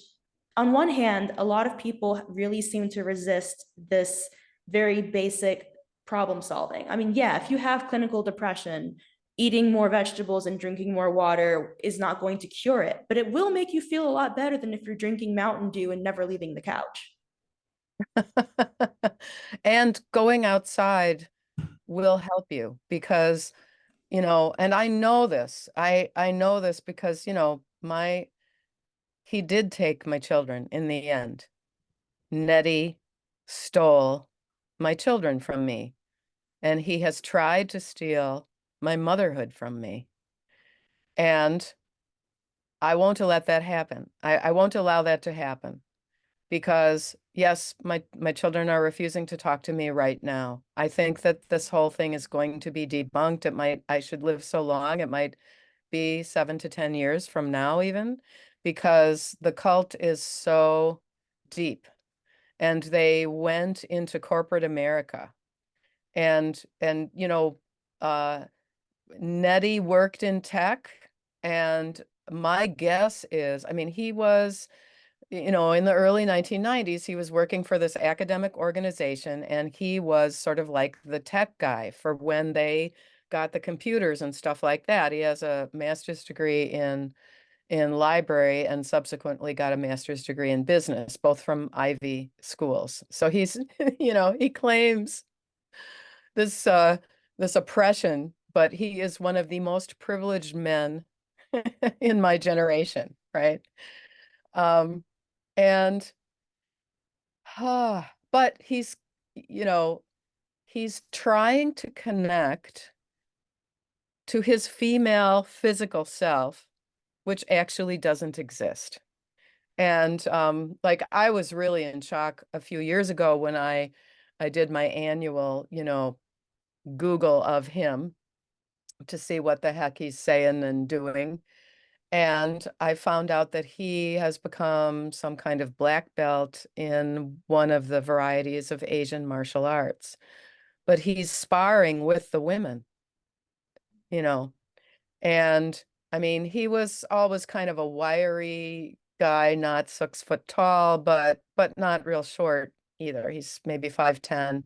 on one hand, a lot of people really seem to resist this very basic problem solving. I mean, yeah, if you have clinical depression, eating more vegetables and drinking more water is not going to cure it, but it will make you feel a lot better than if you're drinking Mountain Dew and never leaving the couch. And going outside will help you because, and I know this. I know this because, he did take my children in the end. Nettie stole my children from me, and he has tried to steal my motherhood from me. And I won't let that happen. I won't allow that to happen because yes, my children are refusing to talk to me right now. I think that this whole thing is going to be debunked. I should live so long. It might be 7 to 10 years from now, even because the cult is so deep and they went into corporate America and uh Nettie worked in tech, and my guess is, I mean, he was, in the early 1990s, he was working for this academic organization, and he was sort of like the tech guy for when they got the computers and stuff like that. He has a master's degree in library and subsequently got a master's degree in business, both from Ivy schools. So he's, he claims this this oppression, but he is one of the most privileged men in my generation, right? Um, and but you know, he's trying to connect to his female physical self, which actually doesn't exist. And like I was really in shock a few years ago when I did my annual, Google of him. to see what the heck he's saying and doing. And I found out that he has become some kind of black belt in one of the varieties of Asian martial arts. But he's sparring with the women, you know. And I mean, he was always kind of a wiry guy, not 6 foot tall, but not real short either. He's maybe 5'10".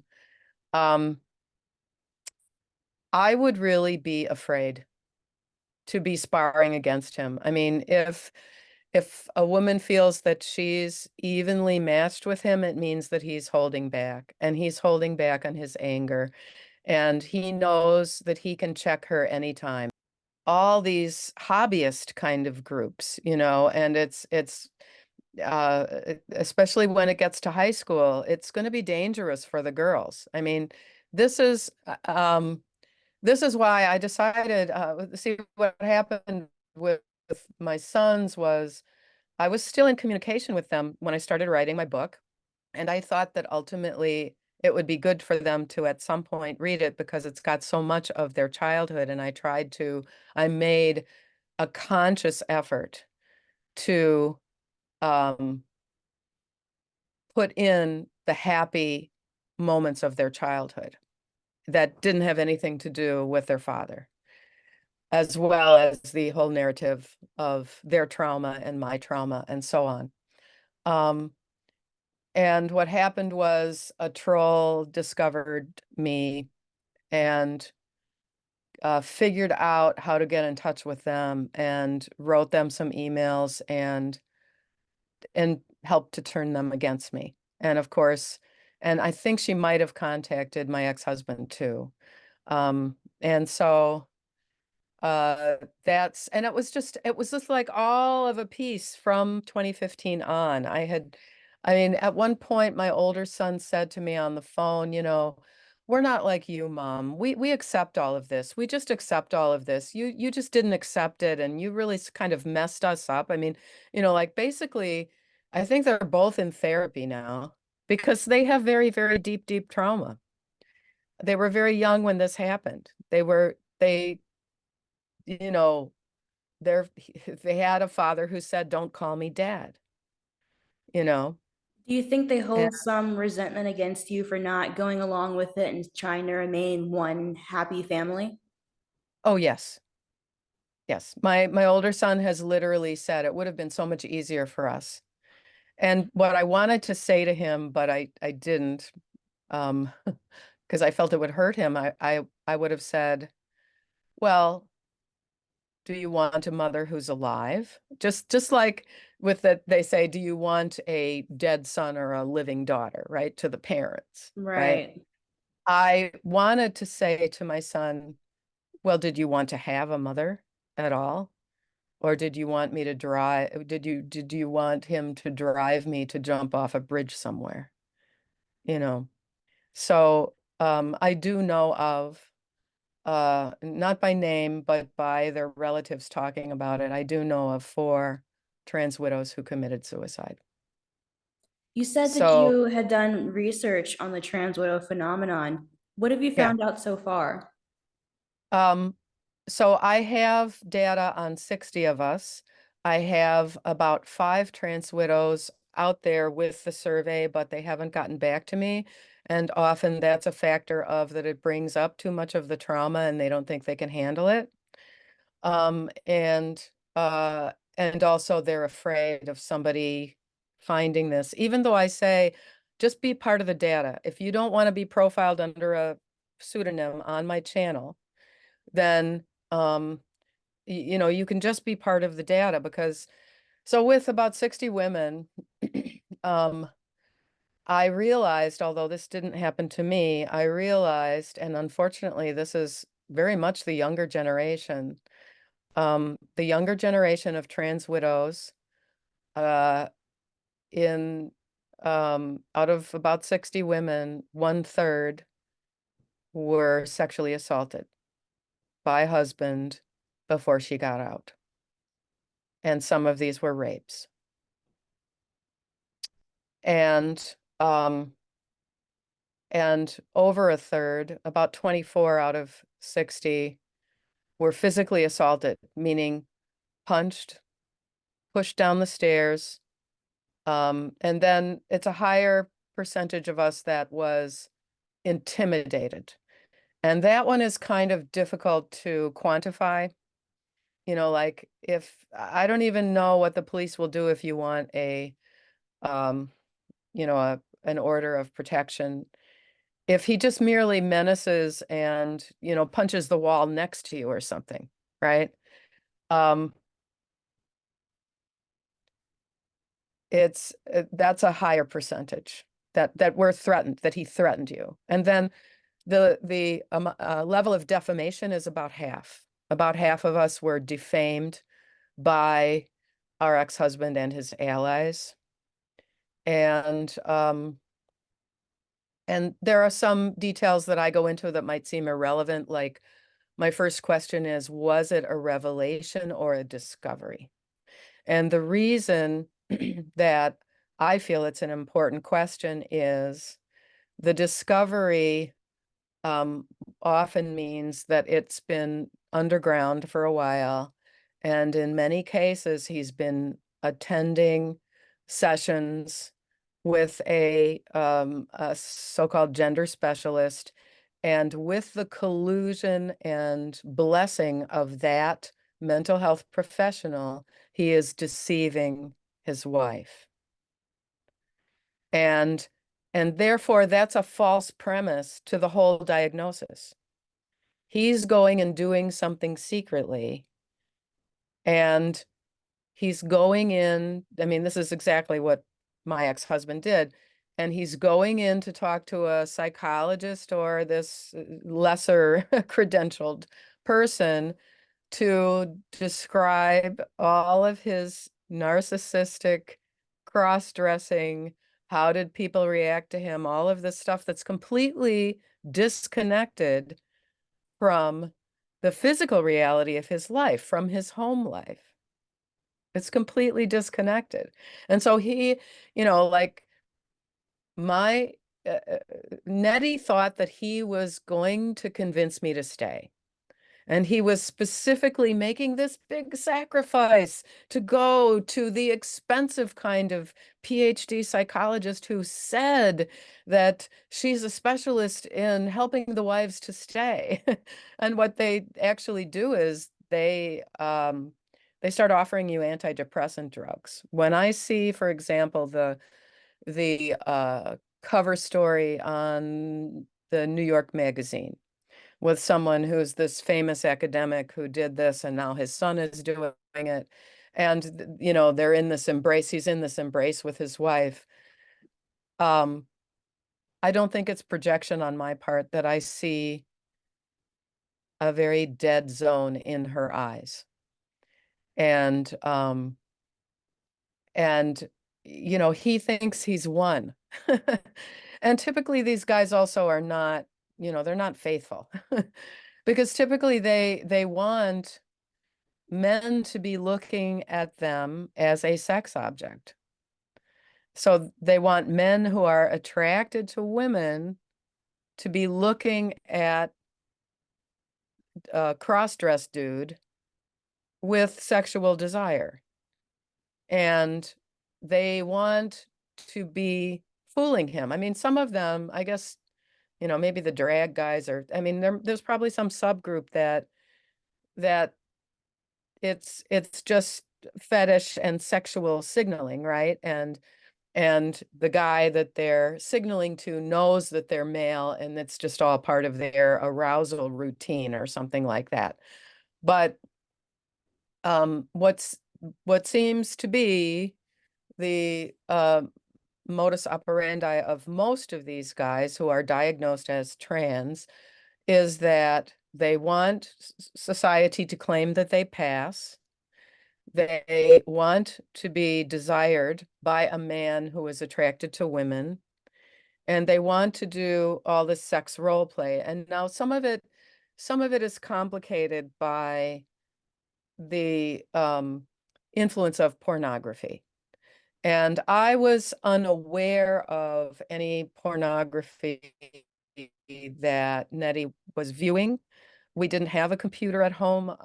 Um, I would really be afraid to be sparring against him. I mean, if a woman feels that she's evenly matched with him, it means that he's holding back, and he's holding back on his anger, and he knows that he can check her anytime. All these hobbyist kind of groups, and especially when it gets to high school, it's going to be dangerous for the girls. I mean, this is this is why I decided, see what happened with my sons was I was still in communication with them when I started writing my book. And I thought that ultimately it would be good for them to at some point read it because it's got so much of their childhood. And I made a conscious effort to um, put in the happy moments of their childhood that didn't have anything to do with their father, as well as the whole narrative of their trauma and my trauma and so on. Um, and what happened was a troll discovered me and figured out how to get in touch with them and wrote them some emails and helped to turn them against me. And of course, and I think she might have contacted my ex-husband too. And so and it was just like all of a piece from 2015 on. I mean, at one point my older son said to me on the phone, we're not like you, Mom. We accept all of this. We just accept all of this. You just didn't accept it, and you really kind of messed us up. I mean, like basically, I think they're both in therapy now because they have very, very deep, deep trauma. They were very young when this happened. They, you know, they're they had a father who said, "Don't call me dad," you know. Do you think they And hold some resentment against you for not going along with it and trying to remain one happy family? oh yes. Yes. My older son has literally said it would have been so much easier for us. And what I wanted to say to him, but I didn't, um, because I felt it would hurt him. I would have said, well, do you want a mother who's alive? Just like with that, they say, do you want a dead son or a living daughter, right? To the parents, right? Right. I wanted to say to my son, well, did you want to have a mother at all? Or did you want me to drive? Did you want him to drive me to jump off a bridge somewhere? You know. So I do know of not by name, but by their relatives talking about it. I do know of 4 trans widows who committed suicide. You said that So you had done research on the trans widow phenomenon. What have you yeah. found out so far? Um, so I have data on 60 of us. I have about 5 trans widows out there with the survey, but they haven't gotten back to me. And often that's a factor of that it brings up too much of the trauma and they don't think they can handle it. Um, and and also they're afraid of somebody finding this, even though I say just be part of the data. If you don't want to be profiled under a pseudonym on my channel, then you can just be part of the data because so with about 60 women, um, I realized, although this didn't happen to me, I realized, and unfortunately, this is very much the younger generation of trans widows, uh, in out of about 60 women, 1/3 were sexually assaulted by a husband before she got out. And some of these were rapes. And um, and over a third, about 24 out of 60, were physically assaulted, meaning punched, pushed down the stairs. And then it's a higher percentage of us that was intimidated. And that one is kind of difficult to quantify. Like if I don't even know what the police will do if you want um, an order of protection. If he just merely menaces and, punches the wall next to you or something, right? Um, that's a higher percentage that we're threatened, that he threatened you. And then the level of defamation is about half. About half of us were defamed by our ex-husband and his allies. And there are some details that I go into that might seem irrelevant. Like my first question is, was it a revelation or a discovery? And the reason that I feel it's an important question is the discovery um, often means that it's been underground for a while. And in many cases, he's been attending sessions with a so-called gender specialist. And with the collusion and blessing of that mental health professional, he is deceiving his wife. And and therefore that's a false premise to the whole diagnosis. He's going and doing something secretly, and he's going in. I mean, this is exactly what my ex-husband did. And he's going in to talk to a psychologist or this lesser credentialed person to describe all of his narcissistic cross-dressing. How did people react to him? All of this stuff that's completely disconnected from the physical reality of his life, from his home life. It's completely disconnected. And so he, like my Nettie thought that he was going to convince me to stay. And he was specifically making this big sacrifice to go to the expensive kind of PhD psychologist who said that she's a specialist in helping the wives to stay. And what they actually do is they start offering you antidepressant drugs. When I see, for example, the cover story on the New York Magazine with someone who's this famous academic who did this and now his son is doing it. And, they're in this embrace. He's in this embrace with his wife. I don't think it's projection on my part that I see a very dead zone in her eyes. And, and, he thinks he's won. And typically these guys also are not, they're not faithful because typically they want men to be looking at them as a sex object. So they want men who are attracted to women to be looking at a cross-dressed dude with sexual desire. And they want to be fooling him. I mean, some of them, I guess, maybe the drag guys are, I mean, there's probably some subgroup that it's just fetish and sexual signaling, right? And the guy that they're signaling to knows that they're male and it's just all part of their arousal routine or something like that. But what seems to be the modus operandi of most of these guys who are diagnosed as trans is that they want society to claim that they pass. They want to be desired by a man who is attracted to women, and they want to do all this sex role play. And now some of it is complicated by the influence of pornography. And I was unaware of any pornography that Nettie was viewing we didn't have a computer at home.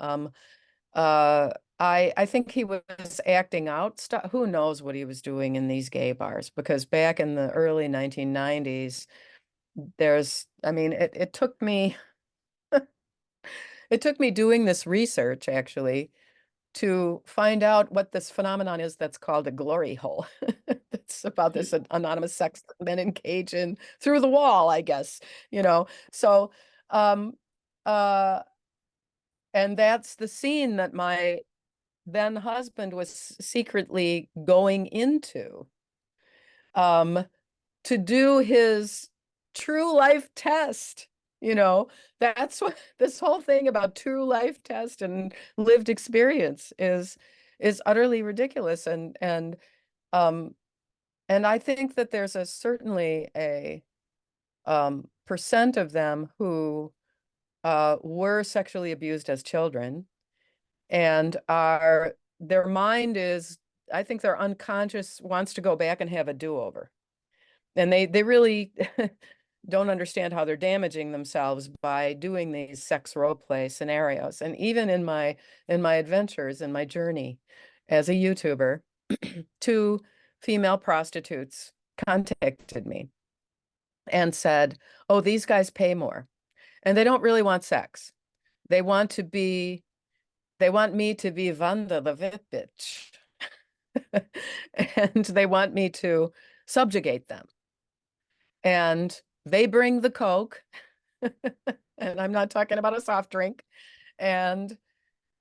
Uh, I think he was acting out stuff. Who knows what he was doing in these gay bars? Because back in the early 1990s, I mean, it took me doing this research actually to find out what this phenomenon is that's called a glory hole. It's about this anonymous sex that men engage in through the wall, I guess, you know. So, um, uh, and that's the scene that my then husband was secretly going into, um, to do his true life test. You know, that's what this whole thing about true life test and lived experience is utterly ridiculous. Um and I think that there's a certainly a percent of them who were sexually abused as children and are their mind is, I think their unconscious wants to go back and have a do-over. And they really don't understand how they're damaging themselves by doing these sex role play scenarios. And even in my adventures, in my journey as a YouTuber, two female prostitutes contacted me and said, "Oh, these guys pay more, and they don't really want sex. They want to be, they want me to be Wanda the Vip bitch, and they want me to subjugate them. And they bring the Coke, and I'm not talking about a soft drink. And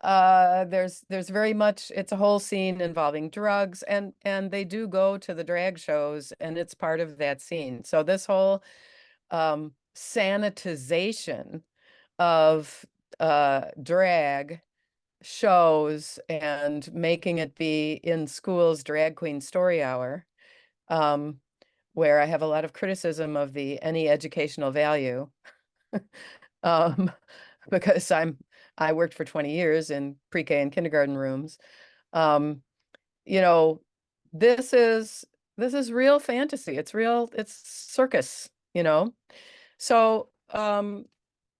there's very much, it's a whole scene involving drugs, and they do go to the drag shows, and it's part of that scene. So this whole sanitization of drag shows and making it be in schools drag queen story hour, um, where I have a lot of criticism of the any educational value, um, because I worked for 20 years in pre-K and kindergarten rooms. Um, you know, this is this is real fantasy. It's real, it's circus, you know. So,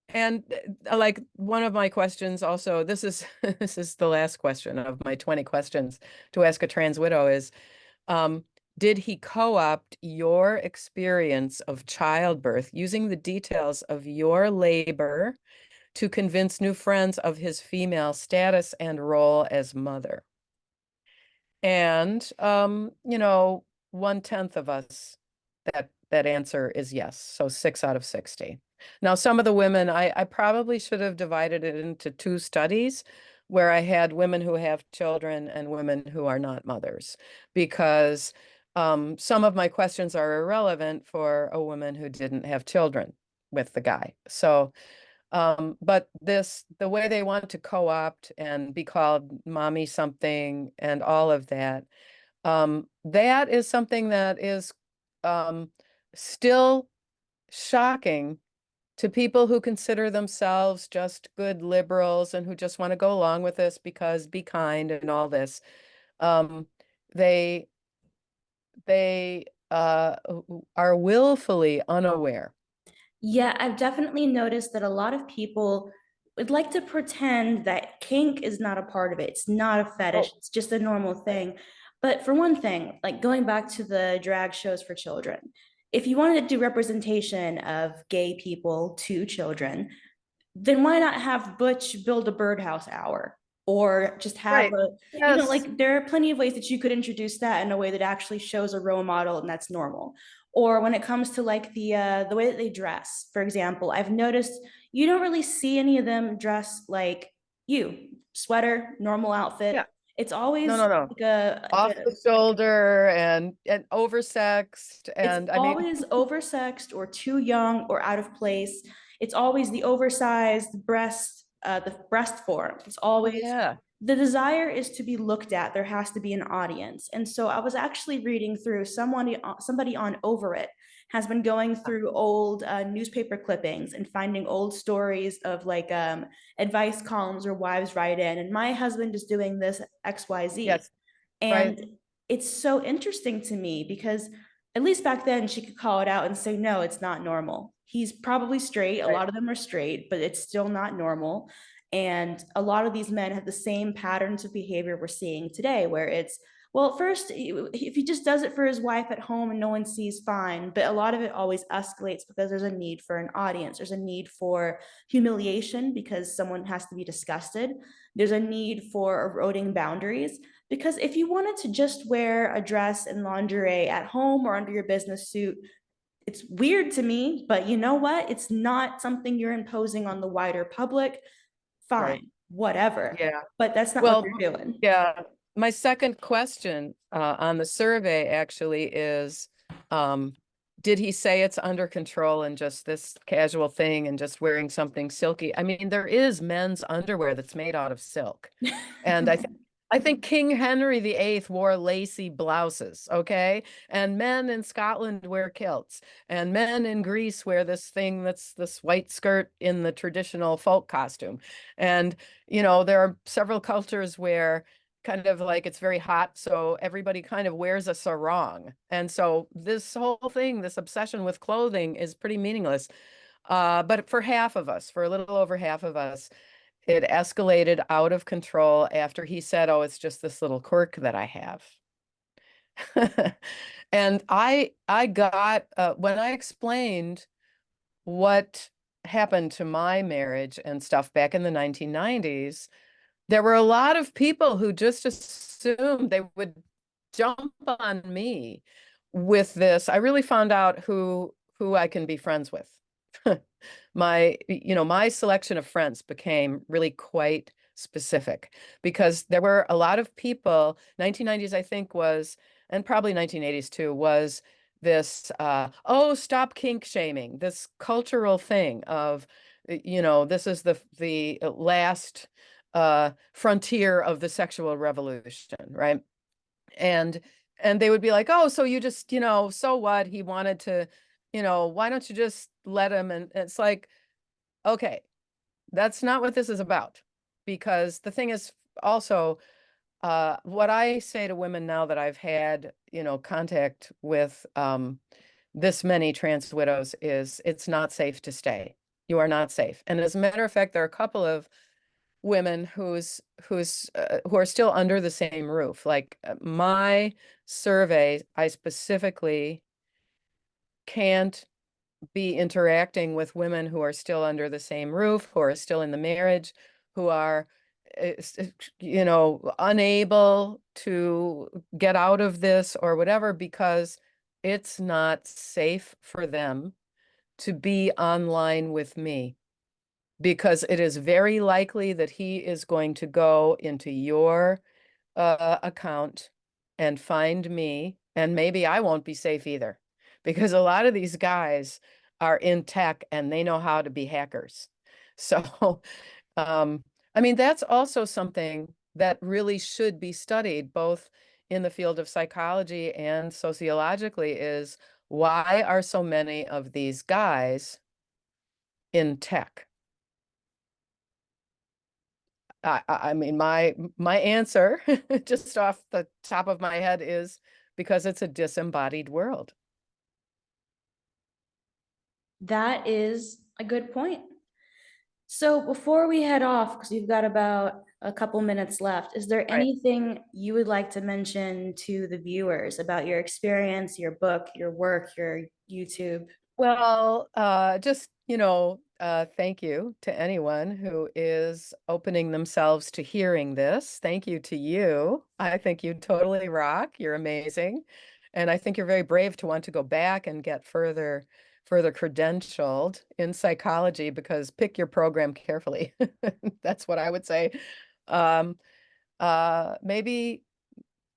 and like one of my questions also, this is this is the last question of my 20 questions to ask a trans widow is, um, did he co-opt your experience of childbirth using the details of your labor to convince new friends of his female status and role as mother? And you know, 1/10 of us, that answer is yes. So 6 out of 60. Now, some of the women, I probably should have divided it into two studies where I had women who have children and women who are not mothers, because some of my questions are irrelevant for a woman who didn't have children with the guy. So but the way they want to co-opt and be called mommy something and all of that, that is something that is um, still shocking to people who consider themselves just good liberals and who just want to go along with this because be kind and all this. Um, they they are willfully unaware. Yeah, I've definitely noticed that a lot of people would like to pretend that kink is not a part of it. It's not a fetish, Oh, it's just a normal thing. But for one thing, like going back to the drag shows for children, if you wanted to do representation of gay people to children, then why not have Butch build a birdhouse hour? Or just have right. a, Yes. like there are plenty of ways that you could introduce that in a way that actually shows a role model and that's normal. Or when it comes to like the way that they dress, for example, I've noticed you don't really see any of them dress like you, sweater, normal outfit. Yeah. It's No, always no, no. like a like Off a the shoulder and oversexed, it's and I mean, always oversexed or too young or out of place. It's always the oversized breast, the breast form. It's oh always yeah. the desire is to be looked at. There has to be an audience. And so I was actually reading through somebody on Over It has been going through old newspaper clippings and finding old stories of like advice columns or wives write in. And my husband is doing this XYZ. Yes, right. And it's so interesting to me because at least back then she could call it out and say, no, it's not normal. He's probably straight. A Right. lot of them are straight, but it's still not normal. And a lot of these men have the same patterns of behavior we're seeing today, where it's, well, first, if he just does it for his wife at home and no one sees, fine. But a lot of it always escalates because there's a need for an audience. There's a need for humiliation because someone has to be disgusted. There's a need for eroding boundaries. Because if you wanted to just wear a dress and lingerie at home or under your business suit, it's weird to me, but you know what? It's not something you're imposing on the wider public. Right. Fine, whatever. Yeah. But that's not what Well, they're doing. yeah. My second question on the survey actually is, um, did he say it's under control and just this casual thing and just wearing something silky? I mean, there is men's underwear that's made out of silk. And I think King Henry VIII wore lacy blouses, okay? And men in Scotland wear kilts, and men in Greece wear this thing that's this white skirt in the traditional folk costume. And, there are several cultures where kind of like it's very hot, so everybody kind of wears a sarong. And so this whole thing, this obsession with clothing is pretty meaningless. But for half of us, for a little over half of us, it escalated out of control after he said, "Oh, it's just this little quirk that I have." And I got when I explained what happened to my marriage and stuff back in the 1990s, there were a lot of people who just assumed they would jump on me with this. I really found out who I can be friends with. My selection of friends became really quite specific because there were a lot of people, 1990s, I think was, and probably 1980s too, was this, oh, stop kink shaming, this cultural thing of, this is the last frontier of the sexual revolution, right? And and they would be like, oh, so you just, so what? He wanted to, why don't you just let him? And it's like, okay, that's not what this is about. Because the thing is also, what I say to women now that I've had, contact with this many trans widows is it's not safe to stay. You are not safe. And as a matter of fact, there are a couple of women who are still under the same roof. Like my survey, I specifically can't be interacting with women who are still under the same roof, who are still in the marriage, who are, unable to get out of this or whatever, because it's not safe for them to be online with me. Because it is very likely that he is going to go into your account and find me, and maybe I won't be safe either, because a lot of these guys are in tech and they know how to be hackers. So, um, I mean, that's also something that really should be studied, both in the field of psychology and sociologically, is why are so many of these guys in tech? I mean, my answer, just off the top of my head, is because it's a disembodied world. That is a good point. So before we head off, because we've got about a couple minutes left, is there Right. anything you would like to mention to the viewers about your experience, your book, your work, your YouTube? Well, just, thank you to anyone who is opening themselves to hearing this. Thank you to you. I think you totally rock. You're amazing. And I think you're very brave to want to go back and get further credentialed in psychology, because pick your program carefully. That's what I would say. Um, maybe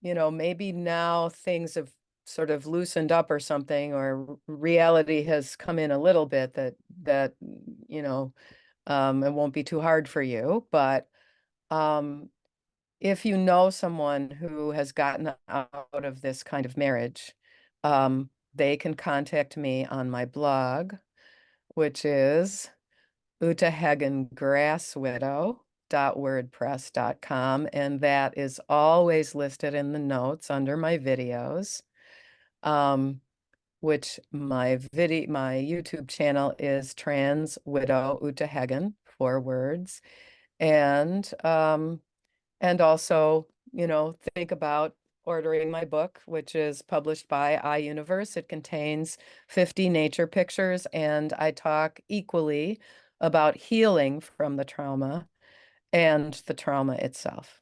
now things have sort of loosened up or something, or reality has come in a little bit that it won't be too hard for you. But um, if you know someone who has gotten out of this kind of marriage, they can contact me on my blog, which is Ute Heggen grasswidow.wordpress.com, and that is always listed in the notes under my videos. Um, which my YouTube channel is Trans Widow Ute Heggen, 4 words. And also, think about ordering my book, which is published by iUniverse. It contains 50 nature pictures, and I talk equally about healing from the trauma and the trauma itself.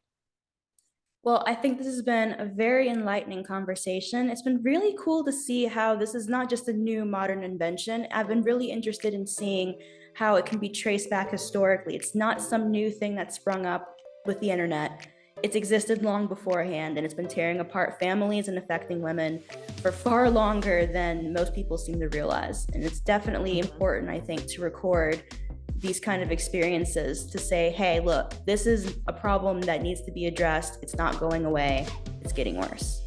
Well, I think this has been a very enlightening conversation. It's been really cool to see how this is not just a new modern invention. I've been really interested in seeing how it can be traced back historically. It's not some new thing that sprung up with the internet. It's existed long beforehand, and it's been tearing apart families and affecting women for far longer than most people seem to realize. And it's definitely important, I think, to record these kind of experiences to say, hey, look, this is a problem that needs to be addressed. It's not going away. It's getting worse.